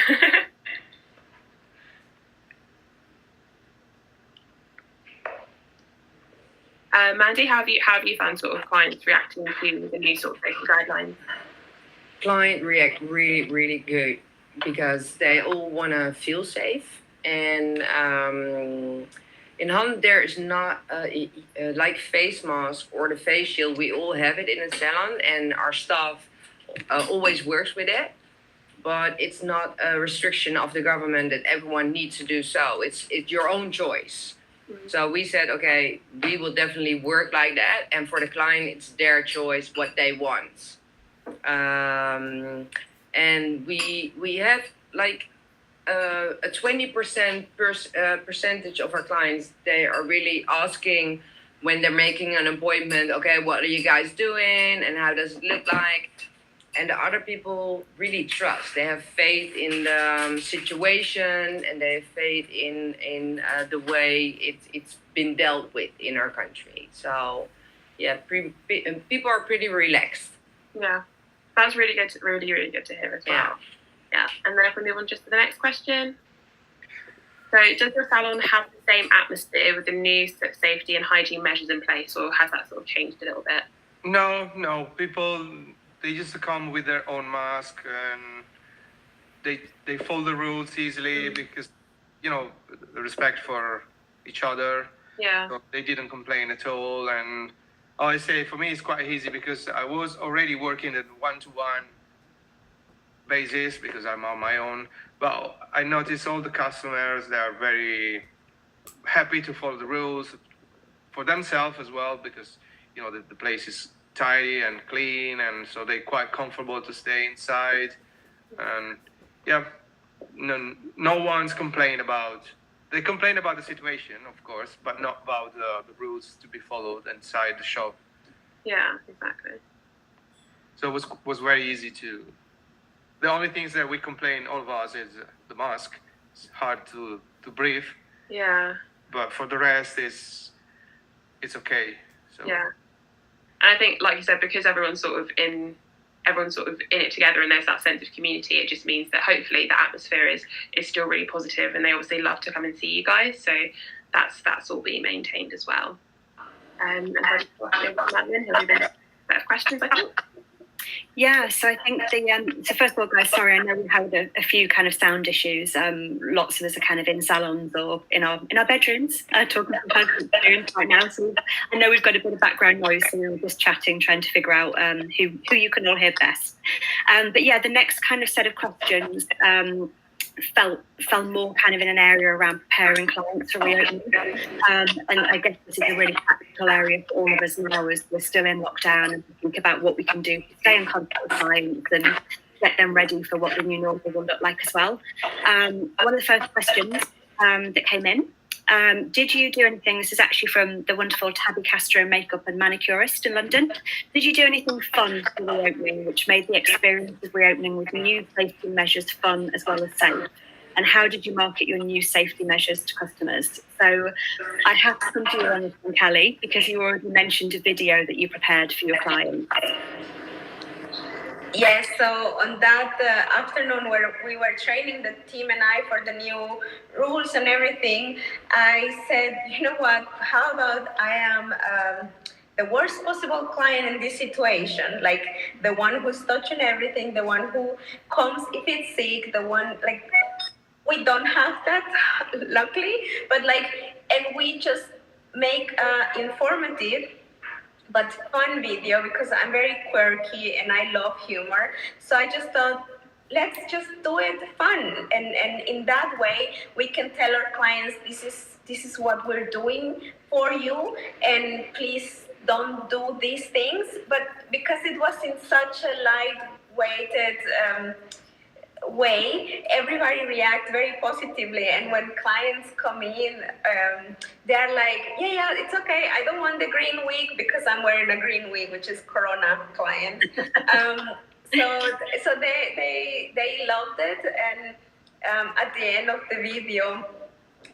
Mandy, how have you found sort of clients reacting to the new sort of safety guidelines? Client react really, really good because they all want to feel safe. And in Holland, there is not like face mask or the face shield. We all have it in the salon, and our staff always works with it. But it's not a restriction of the government that everyone needs to do so. It's your own choice. So we said, okay, we will definitely work like that, and for the client, it's their choice what they want. And we have like a 20% percentage of our clients. They are really asking when they're making an appointment, okay, what are you guys doing and how does it look like? And the other people really trust. They have faith in the situation, and they have faith in the way it's been dealt with in our country. So, yeah, people are pretty relaxed. Yeah, that's really good. Really good to hear as well. Yeah. And then if we move on just to the next question. So, does your salon have the same atmosphere with the new safety and hygiene measures in place, or has that sort of changed a little bit? No. People, they just come with their own mask, and they follow the rules easily because, the respect for each other. Yeah. So they didn't complain at all. And I say for me, it's quite easy because I was already working at one-to-one basis because I'm on my own. But I notice all the customers, they are very happy to follow the rules for themselves as well because, the place is tidy and clean, and so they're quite comfortable to stay inside. And yeah, no one's complained about. They complain about the situation, of course, but not about the rules to be followed inside the shop. Yeah, exactly. So it was very easy to. The only things that we complain, all of us, is the mask. It's hard to breathe. Yeah. But for the rest, it's okay. So. Yeah. And I think, like you said, because everyone's sort of in it together, and there's that sense of community, it just means that hopefully the atmosphere is still really positive, and they obviously love to come and see you guys. So that's all being maintained as well. And Madeline, have you been better questions, I think? Yeah, so I think so first of all, guys, sorry, I know we've had a few kind of sound issues. Lots of us are kind of in salons or in our bedrooms, talking from experience right now. So I know we've got a bit of background noise, so we were just chatting, trying to figure out who you can all hear best. But yeah, the next kind of set of questions fell more kind of in an area around preparing clients for reopening. And I guess this is a really practical area for all of us now as we're still in lockdown, and think about what we can do to stay in contact with clients and get them ready for what the new normal will look like as well. One of the first questions that came in, did you do anything, this is actually from the wonderful Tabby Castro makeup and manicurist in London, did you do anything fun for the reopening which made the experience of reopening with new safety measures fun as well as safe? And how did you market your new safety measures to customers? So I have to come to you on this one, Callie, because you already mentioned a video that you prepared for your clients. Yes, so on that afternoon where we were training the team and I for the new rules and everything, I said, you know what, how about I am the worst possible client in this situation, like the one who's touching everything, the one who comes if it's sick, the one, like, we don't have that, luckily, but and we just make informative but fun video because I'm very quirky and I love humor. So I just thought, let's just do it fun, and in that way we can tell our clients this is what we're doing for you, and please don't do these things. But because it was in such a light-weighted way, everybody reacts very positively, and when clients come in, they're like, yeah, it's okay, I don't want the green wig because I'm wearing a green wig, which is Corona client. So they loved it, and at the end of the video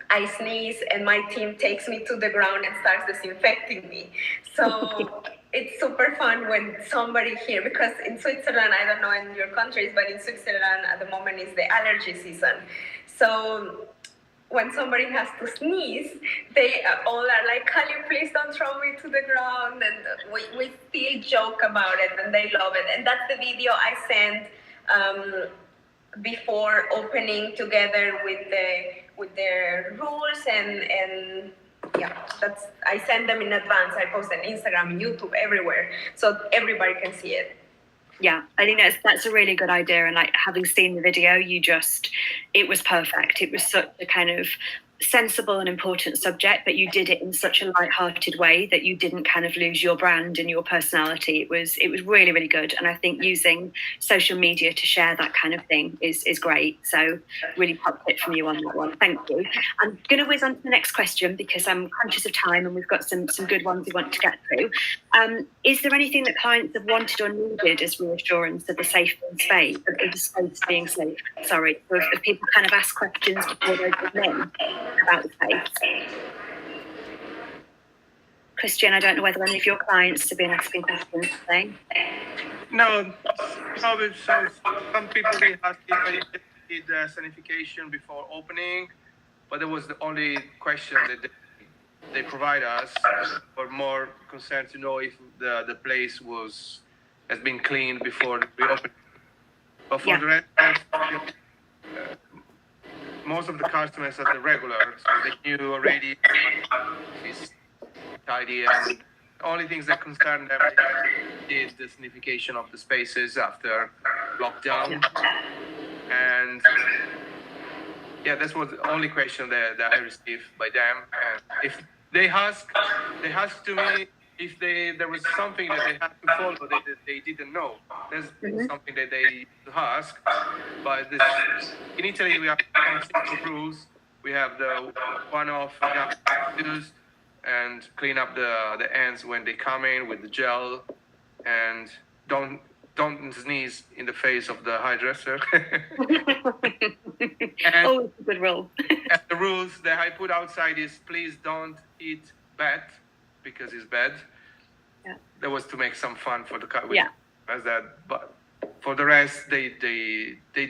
I sneeze and my team takes me to the ground and starts disinfecting me. So it's super fun when somebody here, because in Switzerland, I don't know in your countries, but in Switzerland at the moment is the allergy season. So when somebody has to sneeze, they all are like, Callie, please don't throw me to the ground. And we still joke about it, and they love it. And that's the video I sent before opening together with their rules and yeah, that's I send them in advance. I post on Instagram, YouTube, everywhere, so everybody can see it. Yeah, I think that's a really good idea. And like having seen the video, it was perfect. It was such a kind of sensible and important subject, but you did it in such a light-hearted way that you didn't kind of lose your brand and your personality. It was really, really good. And I think using social media to share that kind of thing is great. So really popped it from you on that one. Thank you. I'm going to whiz on to the next question because I'm conscious of time and we've got some good ones we want to get through. Is there anything that clients have wanted or needed as reassurance of the safety and space, of the space being safe? Sorry, so if people kind of ask questions before they come in about the space. Christian, I don't know whether any of your clients have been asking questions today. No, so some people they asked if I did sanification before opening, but that was the only question that they provide us. Or more concerned to know if the place has been cleaned before we open. But for the rest, most of the customers are the regular, so they knew already it's tidy, and the only things that concern them is the sanification of the spaces after lockdown. And yeah, that was the only question that I received by them. And if they asked to me if there was something that they had to follow that they didn't know. There's something that they used to ask. But in Italy, we have some simple rules. We have the one-off use and clean up the ends when they come in with the gel, and don't sneeze in the face of the hairdresser. Oh, it's a good rule. And the rules that I put outside is please don't eat bat because it's bad. Yeah. That was to make some fun for the car. Yeah. As that, but for the rest, they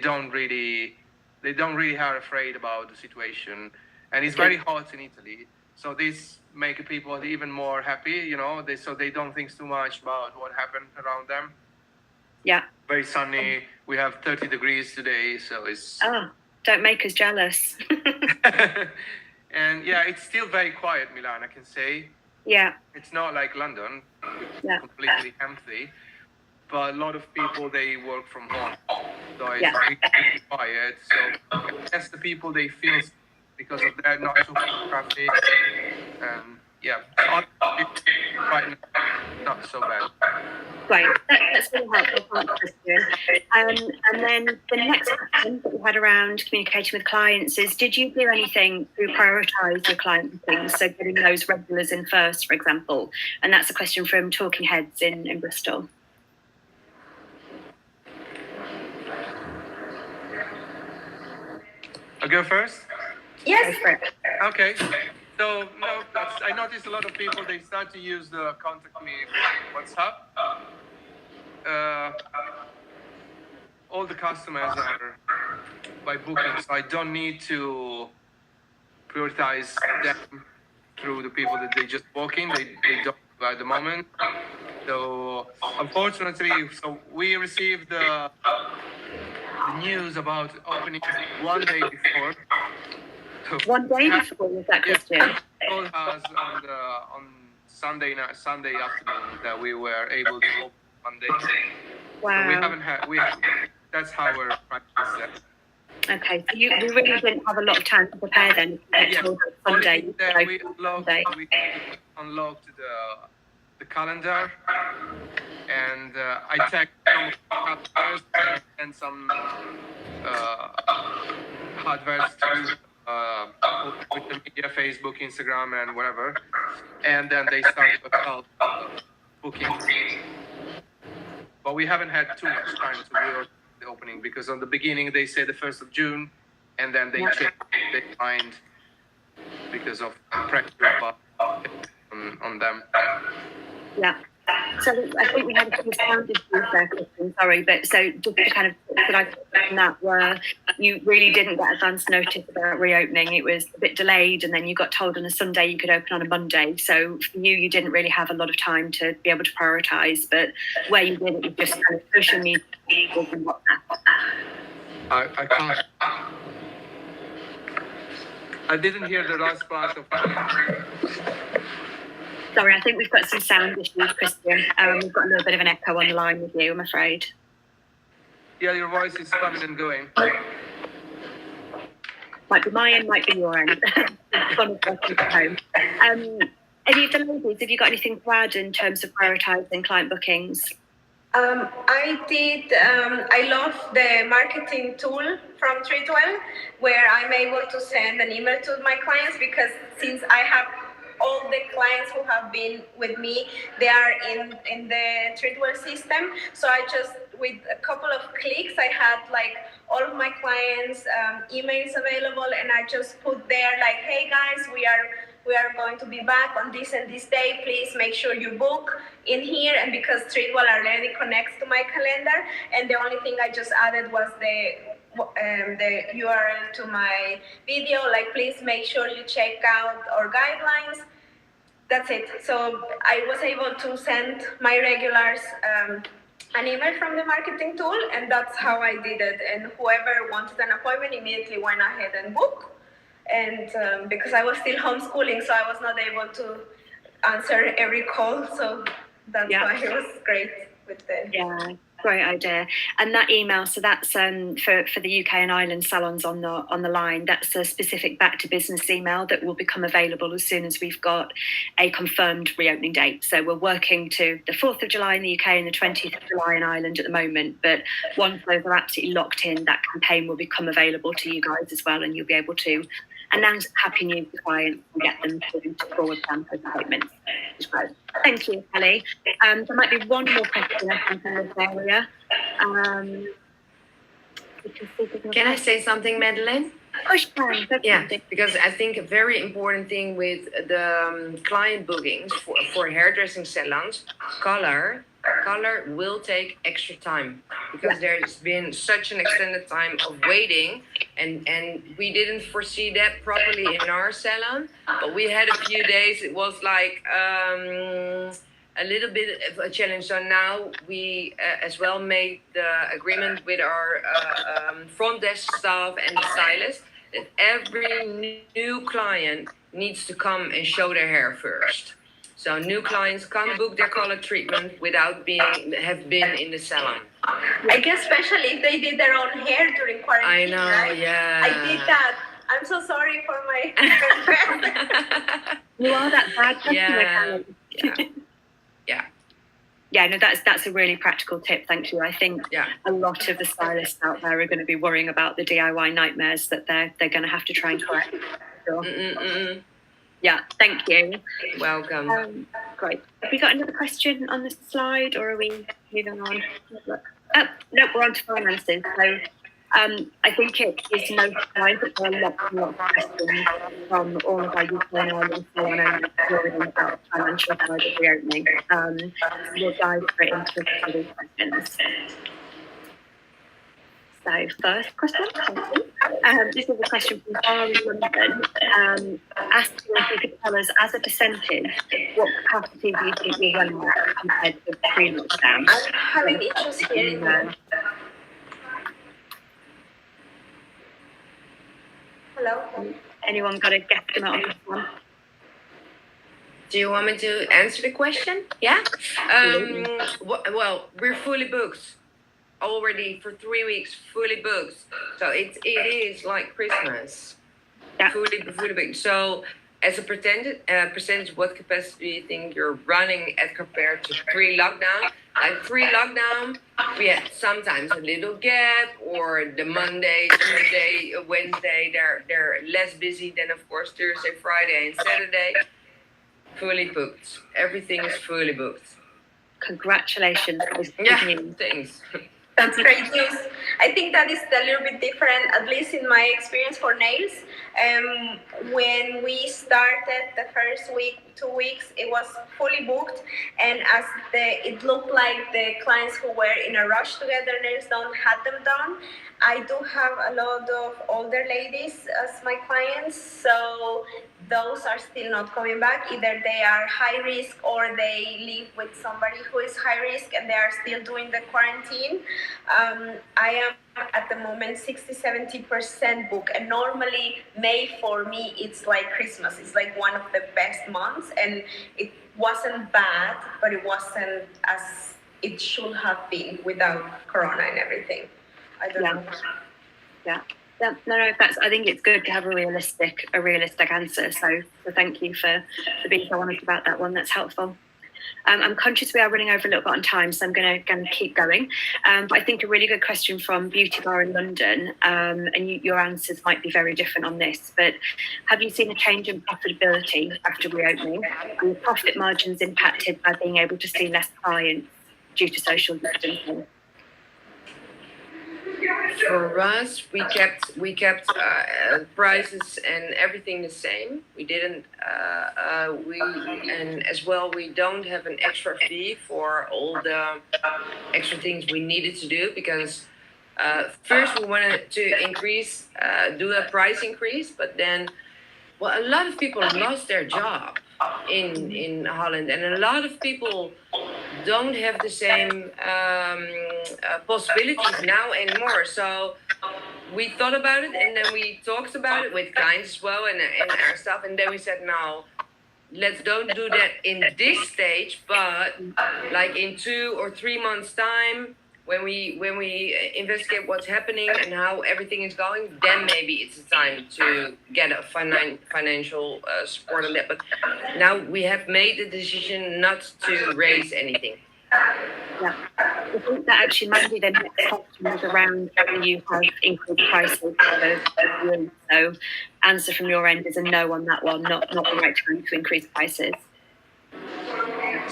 don't really are afraid about the situation, and it's very hot in Italy. So this make people even more happy, so they don't think too much about what happened around them. Yeah. Very sunny. We have 30 degrees today, so it's... Oh, don't make us jealous. And yeah, it's still very quiet, Milan, I can say. Yeah. It's not like London, which is completely empty. But a lot of people, they work from home. So it's really quiet. So I guess the people, they feel because of that, not too much traffic. Right now, not so bad. Great, that's really helpful. Thanks, Christian. And then the next question that we had around communicating with clients is, did you do anything to prioritise your client bookings, so getting those regulars in first, for example? And that's a question from Talking Heads in Bristol. I'll go first? Yes. Okay. So, I noticed a lot of people, they start to use the contact me with WhatsApp. All the customers are by booking, so I don't need to prioritize them through the people that they just walk in. They don't at the moment. So, unfortunately, we received the news about opening one day before. One day before, was that, Christian? Told us on Sunday afternoon that we were able to open Monday. Wow. So we haven't had. That's how we're practicing. Okay, so we really didn't have a lot of time to prepare then. Sunday. We unlocked the calendar, and I checked some adverts and some adverts with the media, Facebook, Instagram, and whatever, and then they started booking. But we haven't had too much time to reorder the opening because on the beginning they said the 1st of June, and then they changed their mind because of pressure on them. Yeah. So I think we had a few sound issues there, Christian, sorry, but so just to kind of that I put on that where you really didn't get advance notice about reopening. It was a bit delayed, and then you got told on a Sunday you could open on a Monday. So for you didn't really have a lot of time to be able to prioritise, but where you did, it was just kind of social media and WhatsApp. I can't. I didn't hear the last part of. Sorry, I think we've got some sound issues, Christian. We've got a little bit of an echo on the line with you, I'm afraid. Yeah, your voice is coming and going. Might be my end, might be your end. Home. Any of the ladies, have you got anything to add in terms of prioritising client bookings? I love the marketing tool from Treatwell, where I'm able to send an email to my clients, because since I have all the clients who have been with me, they are in the Treatwell system. So I just, with a couple of clicks, I had like all of my clients' emails available, and I just put there like, hey guys, we are going to be back on this and this day. Please make sure you book in here. And because Treatwell already connects to my calendar, and the only thing I just added was the URL to my video, like please make sure you check out our guidelines. That's it. So I was able to send my regulars an email from the marketing tool, and that's how I did it. And whoever wanted an appointment immediately went ahead and booked. And because I was still homeschooling, so I was not able to answer every call. So that's why it was great with the... Yeah, great idea. And that email, so that's for the UK and Ireland salons on the line, that's a specific back to business email that will become available as soon as we've got a confirmed reopening date. So we're working to the 4th of July in the UK and the 20th of July in Ireland at the moment. But once those are absolutely locked in, that campaign will become available to you guys as well, and you'll be able to announce happy news to clients and get them to forward plan for appointments. Thank you, Kelly. There might be one more question I think in this area. Can I say something, Madeleine? Push plan. Yeah, because I think a very important thing with the client bookings for hairdressing salons, color will take extra time, because there's been such an extended time of waiting, and we didn't foresee that properly in our salon, but we had a few days. It was like a little bit of a challenge. So now we as well made the agreement with our front desk staff and the stylist that every new client needs to come and show their hair first. So new clients can't book their color treatment without have been in the salon. I guess especially if they did their own hair during quarantine. I know, right? yeah. I did that. I'm so sorry for my friend. You are that bad customer. Yeah, no, that's a really practical tip. Thank you. I think a lot of the stylists out there are going to be worrying about the DIY nightmares that they're going to have to try and correct. Sure. Yeah, thank you. Welcome. Great. Have we got another question on this slide, or are we moving on? No, we're on to finances. So I think it is no surprise that there are lots and lots of questions from all of our UK and Ireland salon owners worrying about the financial side of reopening. We'll dive straight into these questions. So first question, this is a question from Barry London, asking if you could tell us, as a percentage, what capacity do you think we run at compared to pre-lockdown? I'm having issues hearing you. Hello? Anyone got a guesstimate on this one? Do you want me to answer the question? Yeah? Well, we're fully booked. Already for 3 weeks, fully booked. So it is like Christmas. Yeah. Fully booked. So as a percentage, what capacity do you think you're running at compared to pre-lockdown? Like pre-lockdown, we had sometimes a little gap, or the Monday, Tuesday, Wednesday, they're less busy than, of course, Thursday, Friday, and Saturday. Fully booked. Everything is fully booked. Congratulations. Thanks. That's great news. I think that is a little bit different, at least in my experience for nails. When we started the first week, 2 weeks, it was fully booked, and as it looked like the clients who were in a rush to get their nails done had them done. I do have a lot of older ladies as my clients, so those are still not coming back. Either they are high risk or they live with somebody who is high risk and they are still doing the quarantine. I am at the moment 60-70% book, and normally May for me it's like Christmas. It's like one of the best months, and it wasn't bad, but it wasn't as it should have been without Corona and everything. I don't know. Yeah. No. I think it's good to have a realistic answer. So thank you for being so honest about that one. That's helpful. I'm conscious we are running over a little bit on time, so I'm going to keep going. But I think a really good question from Beauty Bar in London, and your answers might be very different on this, but have you seen a change in profitability after reopening? Are your profit margins impacted by being able to see less clients due to social distancing? For us, we kept prices and everything the same. We didn't. And as well, we don't have an extra fee for all the extra things we needed to do, because first we wanted to do a price increase, but then, well, a lot of people lost their job in Holland, and a lot of people don't have the same possibilities now anymore. So we thought about it, and then we talked about it with clients as well, and our stuff, and then we said, no, let's don't do that in this stage, but like in 2 or 3 months time, when we investigate what's happening and how everything is going, then maybe it's the time to get a financial support on that. But now we have made the decision not to raise anything. Yeah, I think that actually, Mandy, the next question was around whether you have increased prices for you. So answer from your end is a no on that one, not the right time to increase prices.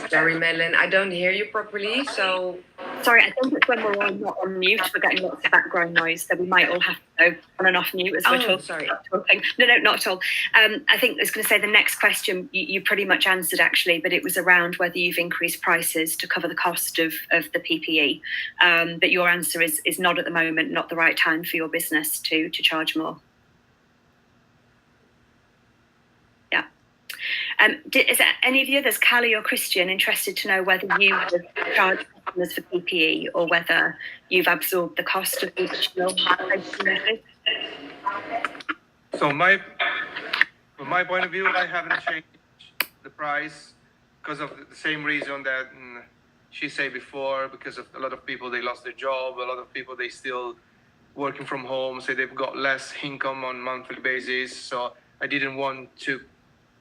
Sorry, Madeline, I don't hear you properly, so... Sorry, I think it's when we're all not on mute, we're getting lots of background noise, so we might all have to go on and off mute as we're talking. Sorry. No, not at all. I think I was going to say the next question you pretty much answered, actually, but it was around whether you've increased prices to cover the cost of the PPE. But your answer is not at the moment, not the right time for your business to charge more. Yeah. Is there any of the others, Callie or Christian, interested to know whether you have charged customers for PPE or whether you've absorbed the cost of the additional measures? So from my point of view, I haven't changed the price because of the same reason that she said before, because of a lot of people, they lost their job, a lot of people, they still working from home, so they've got less income on monthly basis. So I didn't want to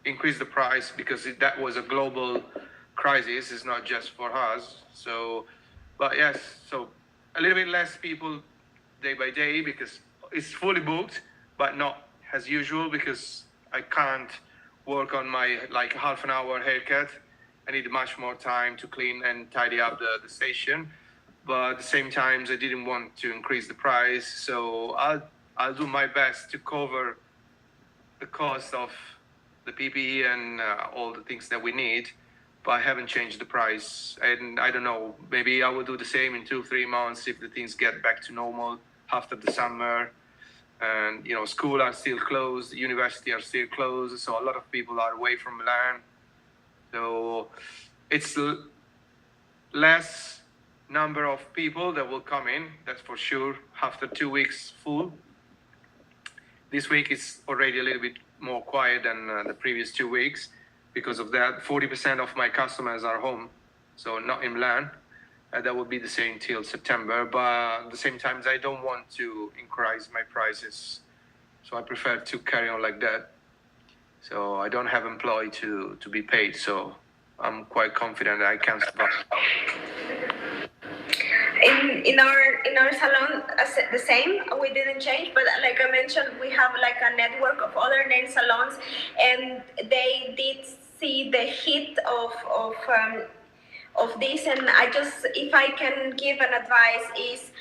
increase the price because that was a global crisis. It's not just for us. So, but yes, so a little bit less people day by day because it's fully booked, but not as usual because I can't work on my like half an hour haircut. I need much more time to clean and tidy up the station. But at the same time, I didn't want to increase the price. So I'll do my best to cover the cost of the PPE and all the things that we need, but I haven't changed the price. And I don't know, maybe I will do the same in 2-3 months if the things get back to normal after the summer. And, you know, school are still closed, university are still closed, so a lot of people are away from Milan. So it's less number of people that will come in, that's for sure, after 2 weeks full. This week is already a little bit more quiet than the previous 2 weeks. Because of that, 40% of my customers are home, so not in Milan. That will be the same till September, but at the same time, I don't want to increase my prices. So I prefer to carry on like that. So I don't have employee to be paid, so I'm quite confident that I can survive. In our salon, the same. We didn't change, but like I mentioned, we have like a network of other nail salons, and they did see the hit of this. And if I can give an advice, is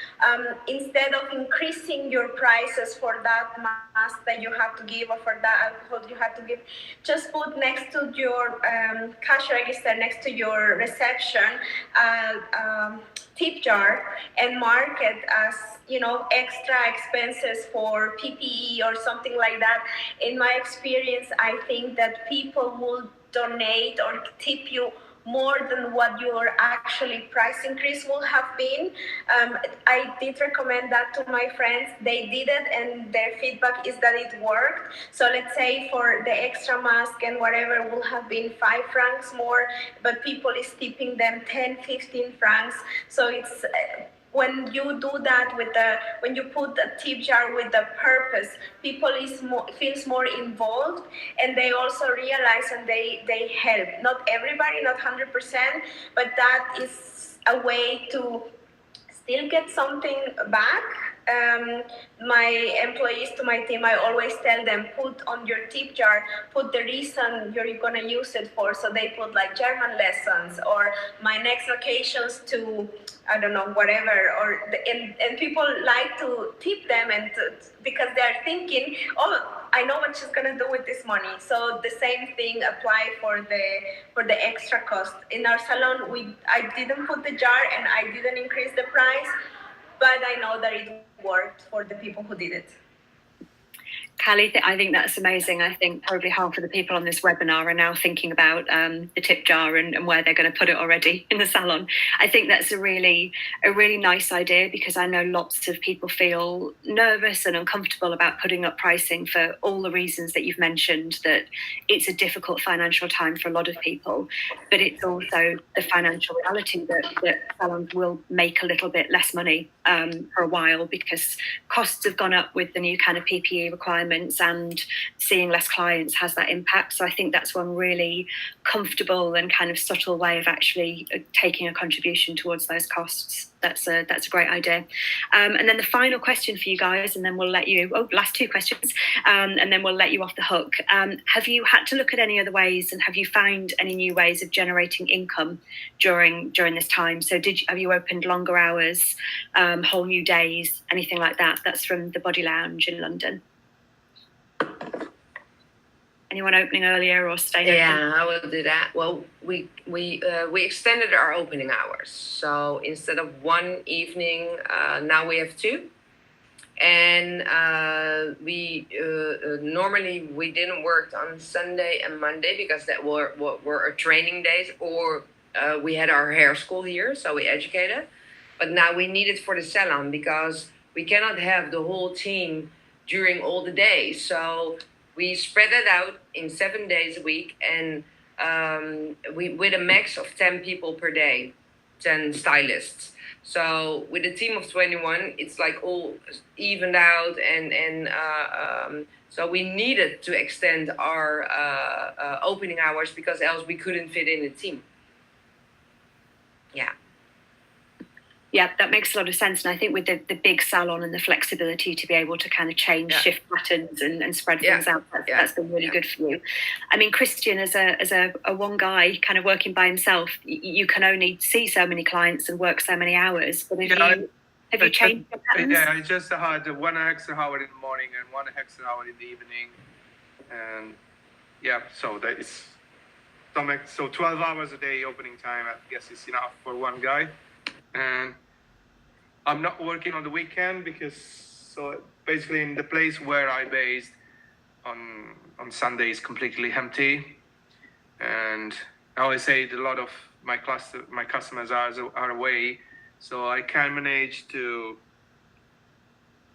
instead of increasing your prices for that mask that you have to give or for that alcohol you have to give, just put next to your cash register, next to your reception, tip jar, and mark it as, you know, extra expenses for PPE or something like that. In my experience, I think that people will donate or tip you more than what your actually price increase will have been. I did recommend that to my friends. They did it, and their feedback is that it worked. So let's say for the extra mask and whatever will have been 5 francs more, but people is tipping them 10, 15 francs. So it's when you do that when you put a tip jar with the purpose, people feels more involved, and they also realize and they help. Not everybody, not 100%, but that is a way to still get something back. My employees to my team, I always tell them, put on your tip jar, put the reason you're gonna use it for. So they put like German lessons or my next vacations to, I don't know, whatever. And people like to tip them because they're thinking, oh, I know what she's gonna do with this money. So the same thing apply for the extra cost. In our salon, I didn't put the jar and I didn't increase the price, but I know that it worked for the people who did it. Callie, I think that's amazing. I think probably half of the people on this webinar are now thinking about the tip jar and where they're going to put it already in the salon. I think that's a really nice idea, because I know lots of people feel nervous and uncomfortable about putting up pricing for all the reasons that you've mentioned, that it's a difficult financial time for a lot of people, but it's also the financial reality that salons will make a little bit less money for a while, because costs have gone up with the new kind of PPE requirements, and seeing less clients has that impact. So I think that's one really comfortable and kind of subtle way of actually taking a contribution towards those costs. That's a great idea. And then the final question for you guys, and then we'll let you, last 2 questions, and then we'll let you off the hook. Have you had to look at any other ways, and have you found any new ways of generating income during this time? So have you opened longer hours, whole new days, anything like that? That's from the Body Lounge in London. Anyone opening earlier or staying open? Yeah, I will do that. Well, we extended our opening hours. So instead of 1 evening, now we have 2. And we normally we didn't work on Sunday and Monday because that were our training days, or we had our hair school here, so we educated. But now we need it for the salon because we cannot have the whole team during all the days. So we spread it out in 7 days a week, and we with a max of 10 people per day, 10 stylists. So with a team of 21, it's like all evened out, and so we needed to extend our opening hours because else we couldn't fit in the team. Yeah. Yeah, that makes a lot of sense. And I think with the big salon and the flexibility to be able to kind of change shift patterns and spread things out, that's been really good for you. I mean, Christian, as a one guy kind of working by himself, you can only see so many clients and work so many hours. But have you changed your patterns? Yeah, I just had 1 extra hour in the morning and 1 extra hour in the evening. And so that is so 12 hours a day opening time, I guess, is enough for one guy. And I'm not working on the weekend because so basically in the place where I based on Sunday is completely empty, and I always say that a lot of my customers are away, so I can manage to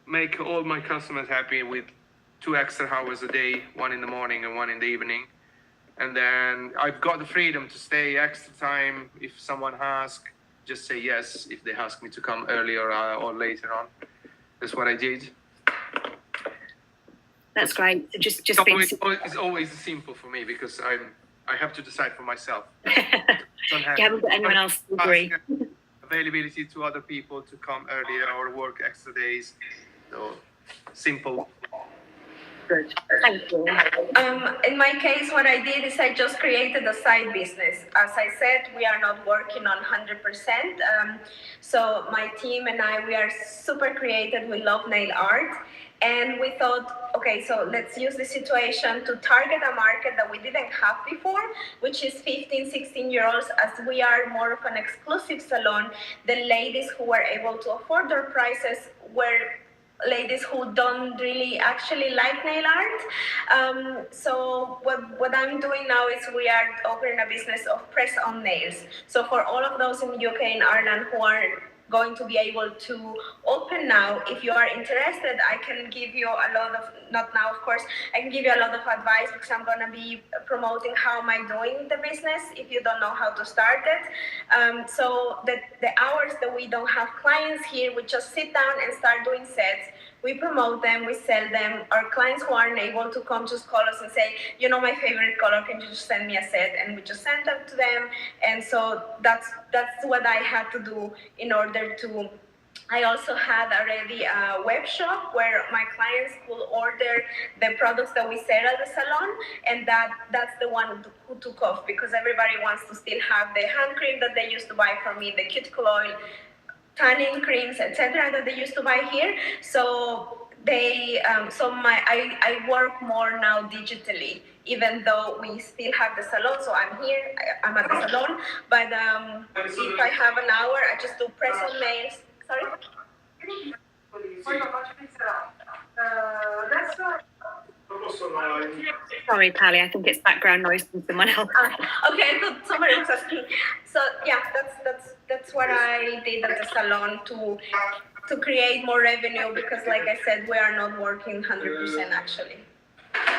make all my customers happy with 2 extra hours a day, 1 in the morning and 1 in the evening. And then I've got the freedom to stay extra time if someone asks. Just say yes if they ask me to come earlier or later on. That's what I did. That's great. So just it's always simple for me because I have to decide for myself. You haven't got anyone else to agree. Availability to other people to come earlier or work extra days. So simple. Good. Thank you. In my case, what I did is I just created a side business. As I said, we are not working on 100%. So my team and I, we are super creative. We love nail art. And we thought, okay, so let's use the situation to target a market that we didn't have before, which is 15, 16-year-olds, as we are more of an exclusive salon. The ladies who were able to afford their prices were ladies who don't really actually like nail art. So what I'm doing now is we are opening a business of press-on nails. So for all of those in the UK and Ireland who are going to be able to open now, if you are interested, I can give you a lot of, not now of course, I can give you a lot of advice because I'm going to be promoting how am I doing the business if you don't know how to start it. So the hours that we don't have clients here, we just sit down and start doing sets. We promote them, we sell them. Our clients who aren't able to come just call us and say, you know, my favorite color, can you just send me a set? And we just send them to them. And so that's what I had to do in order to. I also had already a web shop where my clients could order the products that we sell at the salon, and that's the one who took off because everybody wants to still have the hand cream that they used to buy from me, the cuticle oil, tanning creams, etc., that they used to buy here. So I work more now digitally, even though we still have the salon. So I'm here, I'm at the salon, but if I have an hour, I just do press on nails. Sorry. Sorry, Callie, I think it's background noise from someone else. Okay, so somebody else asking. So yeah, that's what I did at the salon to create more revenue because, like I said, we are not working 100% actually,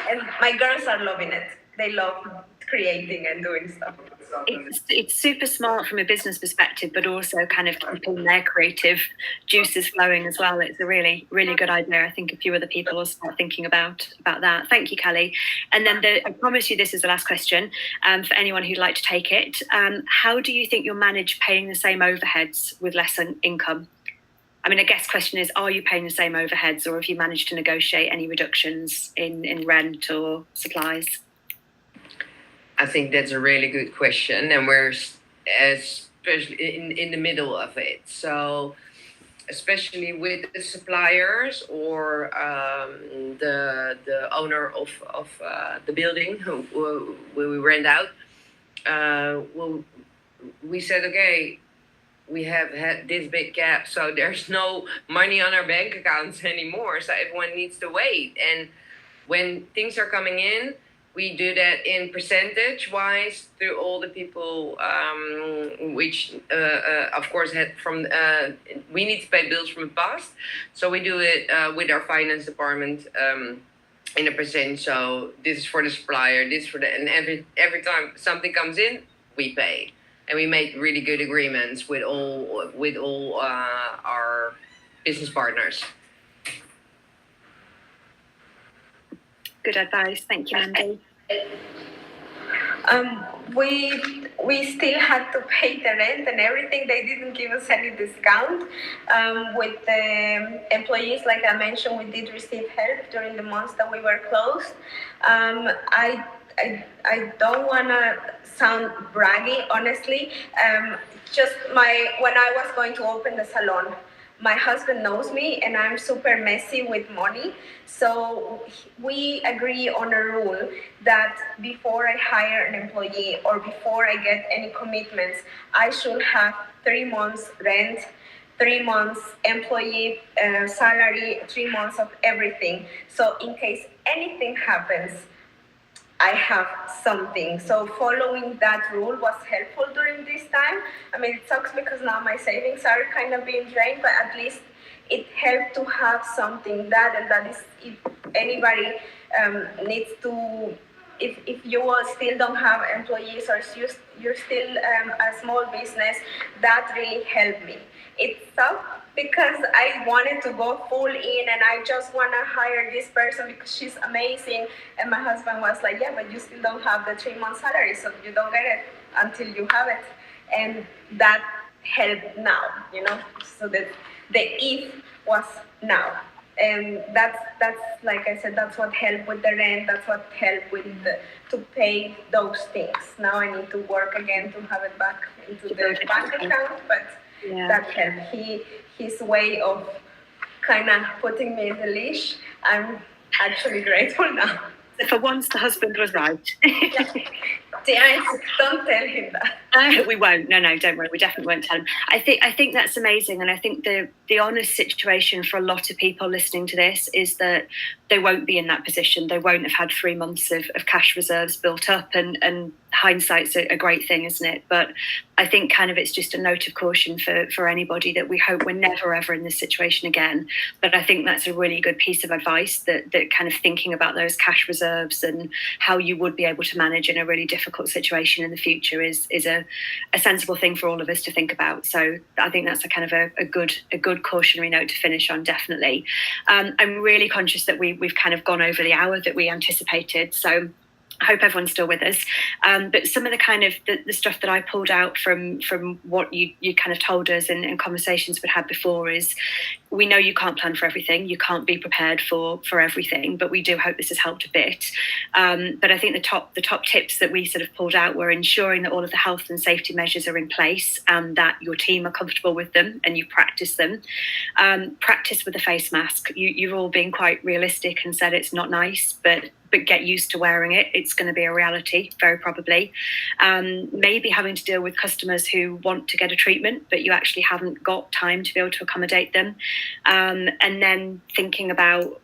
and my girls are loving it. They love creating and doing stuff. It's super smart from a business perspective, but also kind of keeping their creative juices flowing as well. It's a really, really good idea. I think a few other people will start thinking about that. Thank you, Callie. And then I promise you this is the last question for anyone who'd like to take it. How do you think you'll manage paying the same overheads with less income? I mean, I guess the question is, are you paying the same overheads or have you managed to negotiate any reductions in rent or supplies? I think that's a really good question, and we're especially in the middle of it. So, especially with the suppliers or the owner of the building who we rent out, we said, okay, we have had this big gap, so there's no money on our bank accounts anymore. So everyone needs to wait, and when things are coming in, we do that in percentage-wise through all the people, which, of course, we need to pay bills from the past. So we do it with our finance department in a percent. So this is for the supplier, this for and every time something comes in, we pay, and we make really good agreements with all our business partners. Good advice. Thank you, Mandy. We still had to pay the rent and everything. They didn't give us any discount. With the employees, like I mentioned, we did receive help during the months that we were closed. I don't want to sound braggy, honestly. When I was going to open the salon, my husband knows me and I'm super messy with money. So we agree on a rule that before I hire an employee or before I get any commitments, I should have 3 months rent, 3 months employee salary, 3 months of everything. So in case anything happens, I have something. So following that rule was helpful during this time. I mean, it sucks because now my savings are kind of being drained, but at least it helped to have something. That is, if anybody needs to, if you still don't have employees or you're still a small business, that really helped me. It sucked because I wanted to go full in and I just want to hire this person because she's amazing. And my husband was like, yeah, but you still don't have the 3 month salary, so you don't get it until you have it. And that helped now, so that the if was now. And that's like I said, that's what helped with the rent, that's what helped with to pay those things. Now I need to work again to have it back into the bank account, but that helped. His way of kind of putting me in the leash, I'm actually grateful now. So for once, the husband was right. Don't tell him that. We won't. No, don't worry. We definitely won't tell him. I think that's amazing, and I think the honest situation for a lot of people listening to this is that they won't be in that position. They won't have had 3 months of cash reserves built up, and hindsight's a great thing, isn't it? But I think kind of it's just a note of caution for anybody that we hope we're never ever in this situation again. But I think that's a really good piece of advice, that kind of thinking about those cash reserves and how you would be able to manage in a really difficult situation in the future is a sensible thing for all of us to think about. So I think that's a kind of a good cautionary note to finish on, definitely. I'm really conscious that we've kind of gone over the hour that we anticipated, so I hope everyone's still with us. But some of the kind of the stuff that I pulled out from what you kind of told us and conversations we'd had before is, we know you can't plan for everything. You can't be prepared for everything, but we do hope this has helped a bit. But I think the top tips that we sort of pulled out were ensuring that all of the health and safety measures are in place and that your team are comfortable with them and you practice them. Practice with a face mask. You've all been quite realistic and said it's not nice, but get used to wearing it. It's going to be a reality, very probably. Maybe having to deal with customers who want to get a treatment, but you actually haven't got time to be able to accommodate them. And then thinking about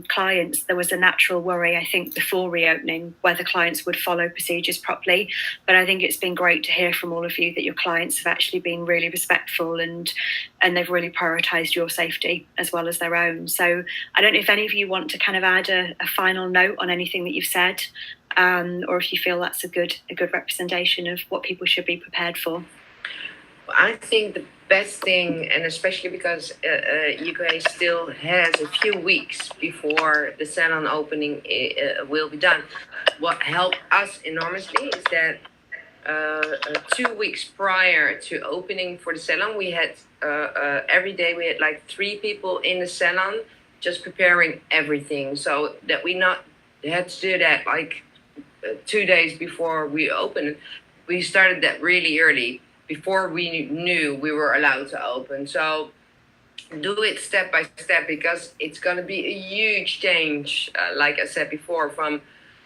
clients, there was a natural worry, I think, before reopening, whether clients would follow procedures properly. But I think it's been great to hear from all of you that your clients have actually been really respectful and they've really prioritised your safety as well as their own. So I don't know if any of you want to kind of add a final note on anything that you've said, or if you feel that's a good representation of what people should be prepared for. I think the best thing, and especially because UK still has a few weeks before the salon opening will be done, what helped us enormously is that 2 weeks prior to opening for the salon, we had every day we had like 3 people in the salon just preparing everything, so that we had to do that like 2 days before we opened. We started that really early, before we knew we were allowed to open. So do it step by step, because it's going to be a huge change, like I said before, from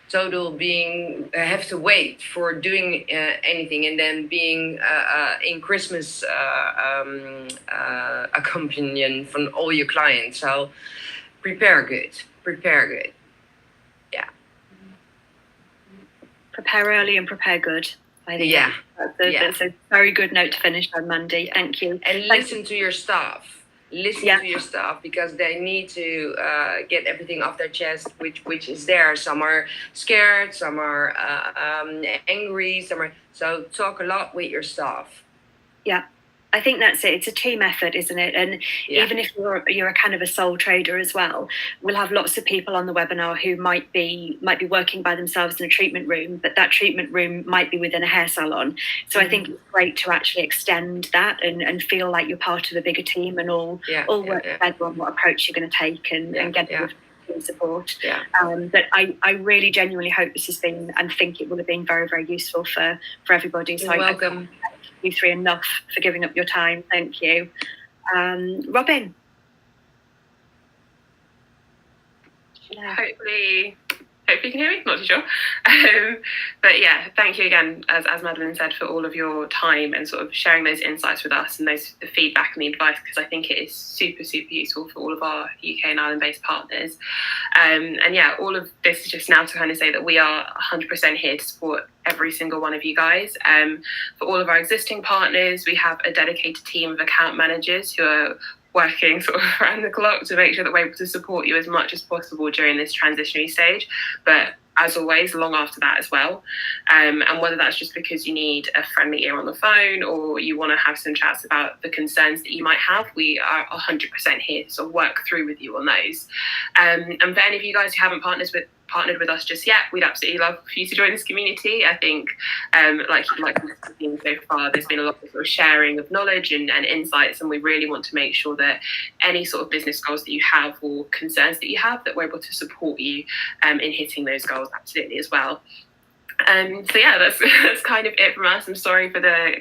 total being have to wait for doing anything, and then being in Christmas accompaniment from all your clients. So prepare good. Yeah. Prepare early and prepare good. I think that's a very good note to finish on, Mandy. Thank you. And listen to your staff. Listen to your staff, because they need to get everything off their chest, which is there. Some are scared, some are angry, so talk a lot with your staff. Yeah. I think that's it. It's a team effort, isn't it? And even if you're a kind of a sole trader as well, we'll have lots of people on the webinar who might be working by themselves in a treatment room, but that treatment room might be within a hair salon. So I think it's great to actually extend that and feel like you're part of a bigger team and all work together on what approach you're going to take and get team support. But I really genuinely hope this has been, and think it will have been very, very useful for everybody. So you're welcome. You three enough for giving up your time. Thank you. Robin? Hopefully you can hear me, not too sure. But yeah, thank you again, as Madeline said, for all of your time and sort of sharing those insights with us and the feedback and the advice, because I think it is super, super useful for all of our UK and Ireland-based partners. And yeah, all of this is just now to kind of say that we are 100% here to support every single one of you guys. For all of our existing partners, we have a dedicated team of account managers who are working sort of around the clock to make sure that we're able to support you as much as possible during this transitionary stage, but as always, long after that as well. And whether that's just because you need a friendly ear on the phone or you want to have some chats about the concerns that you might have, we are 100% here to sort of work through with you on those. And for any of you guys who haven't partnered with us just yet, we'd absolutely love for you to join this community. I think, like we've seen so far, there's been a lot of sort of sharing of knowledge and insights, and we really want to make sure that any sort of business goals that you have or concerns that you have, that we're able to support you in hitting those goals absolutely as well. So yeah, that's kind of it from us. I'm sorry for the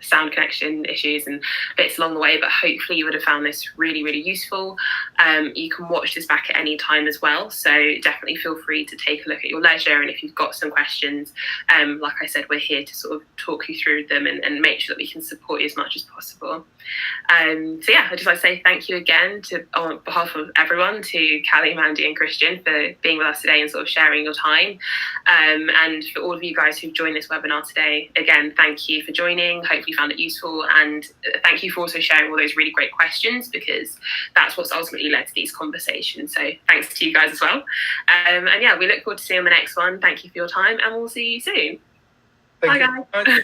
sound connection issues and bits along the way, but hopefully you would have found this really, really useful. You can watch this back at any time as well, so definitely feel free to take a look at your leisure, and if you've got some questions, like I said, we're here to sort of talk you through them and make sure that we can support you as much as possible. So yeah, I'd just like to say thank you again on behalf of everyone to Callie, Mandy and Christian for being with us today and sort of sharing your time. And for all of you guys who've joined this webinar today, again, thank you for joining. Hopefully you found it useful, and thank you for also sharing all those really great questions, because that's what's ultimately led to these conversations. So thanks to you guys as well. And yeah, we look forward to seeing you on the next one. Thank you for your time, and we'll see you soon. Thank Bye, you. guys.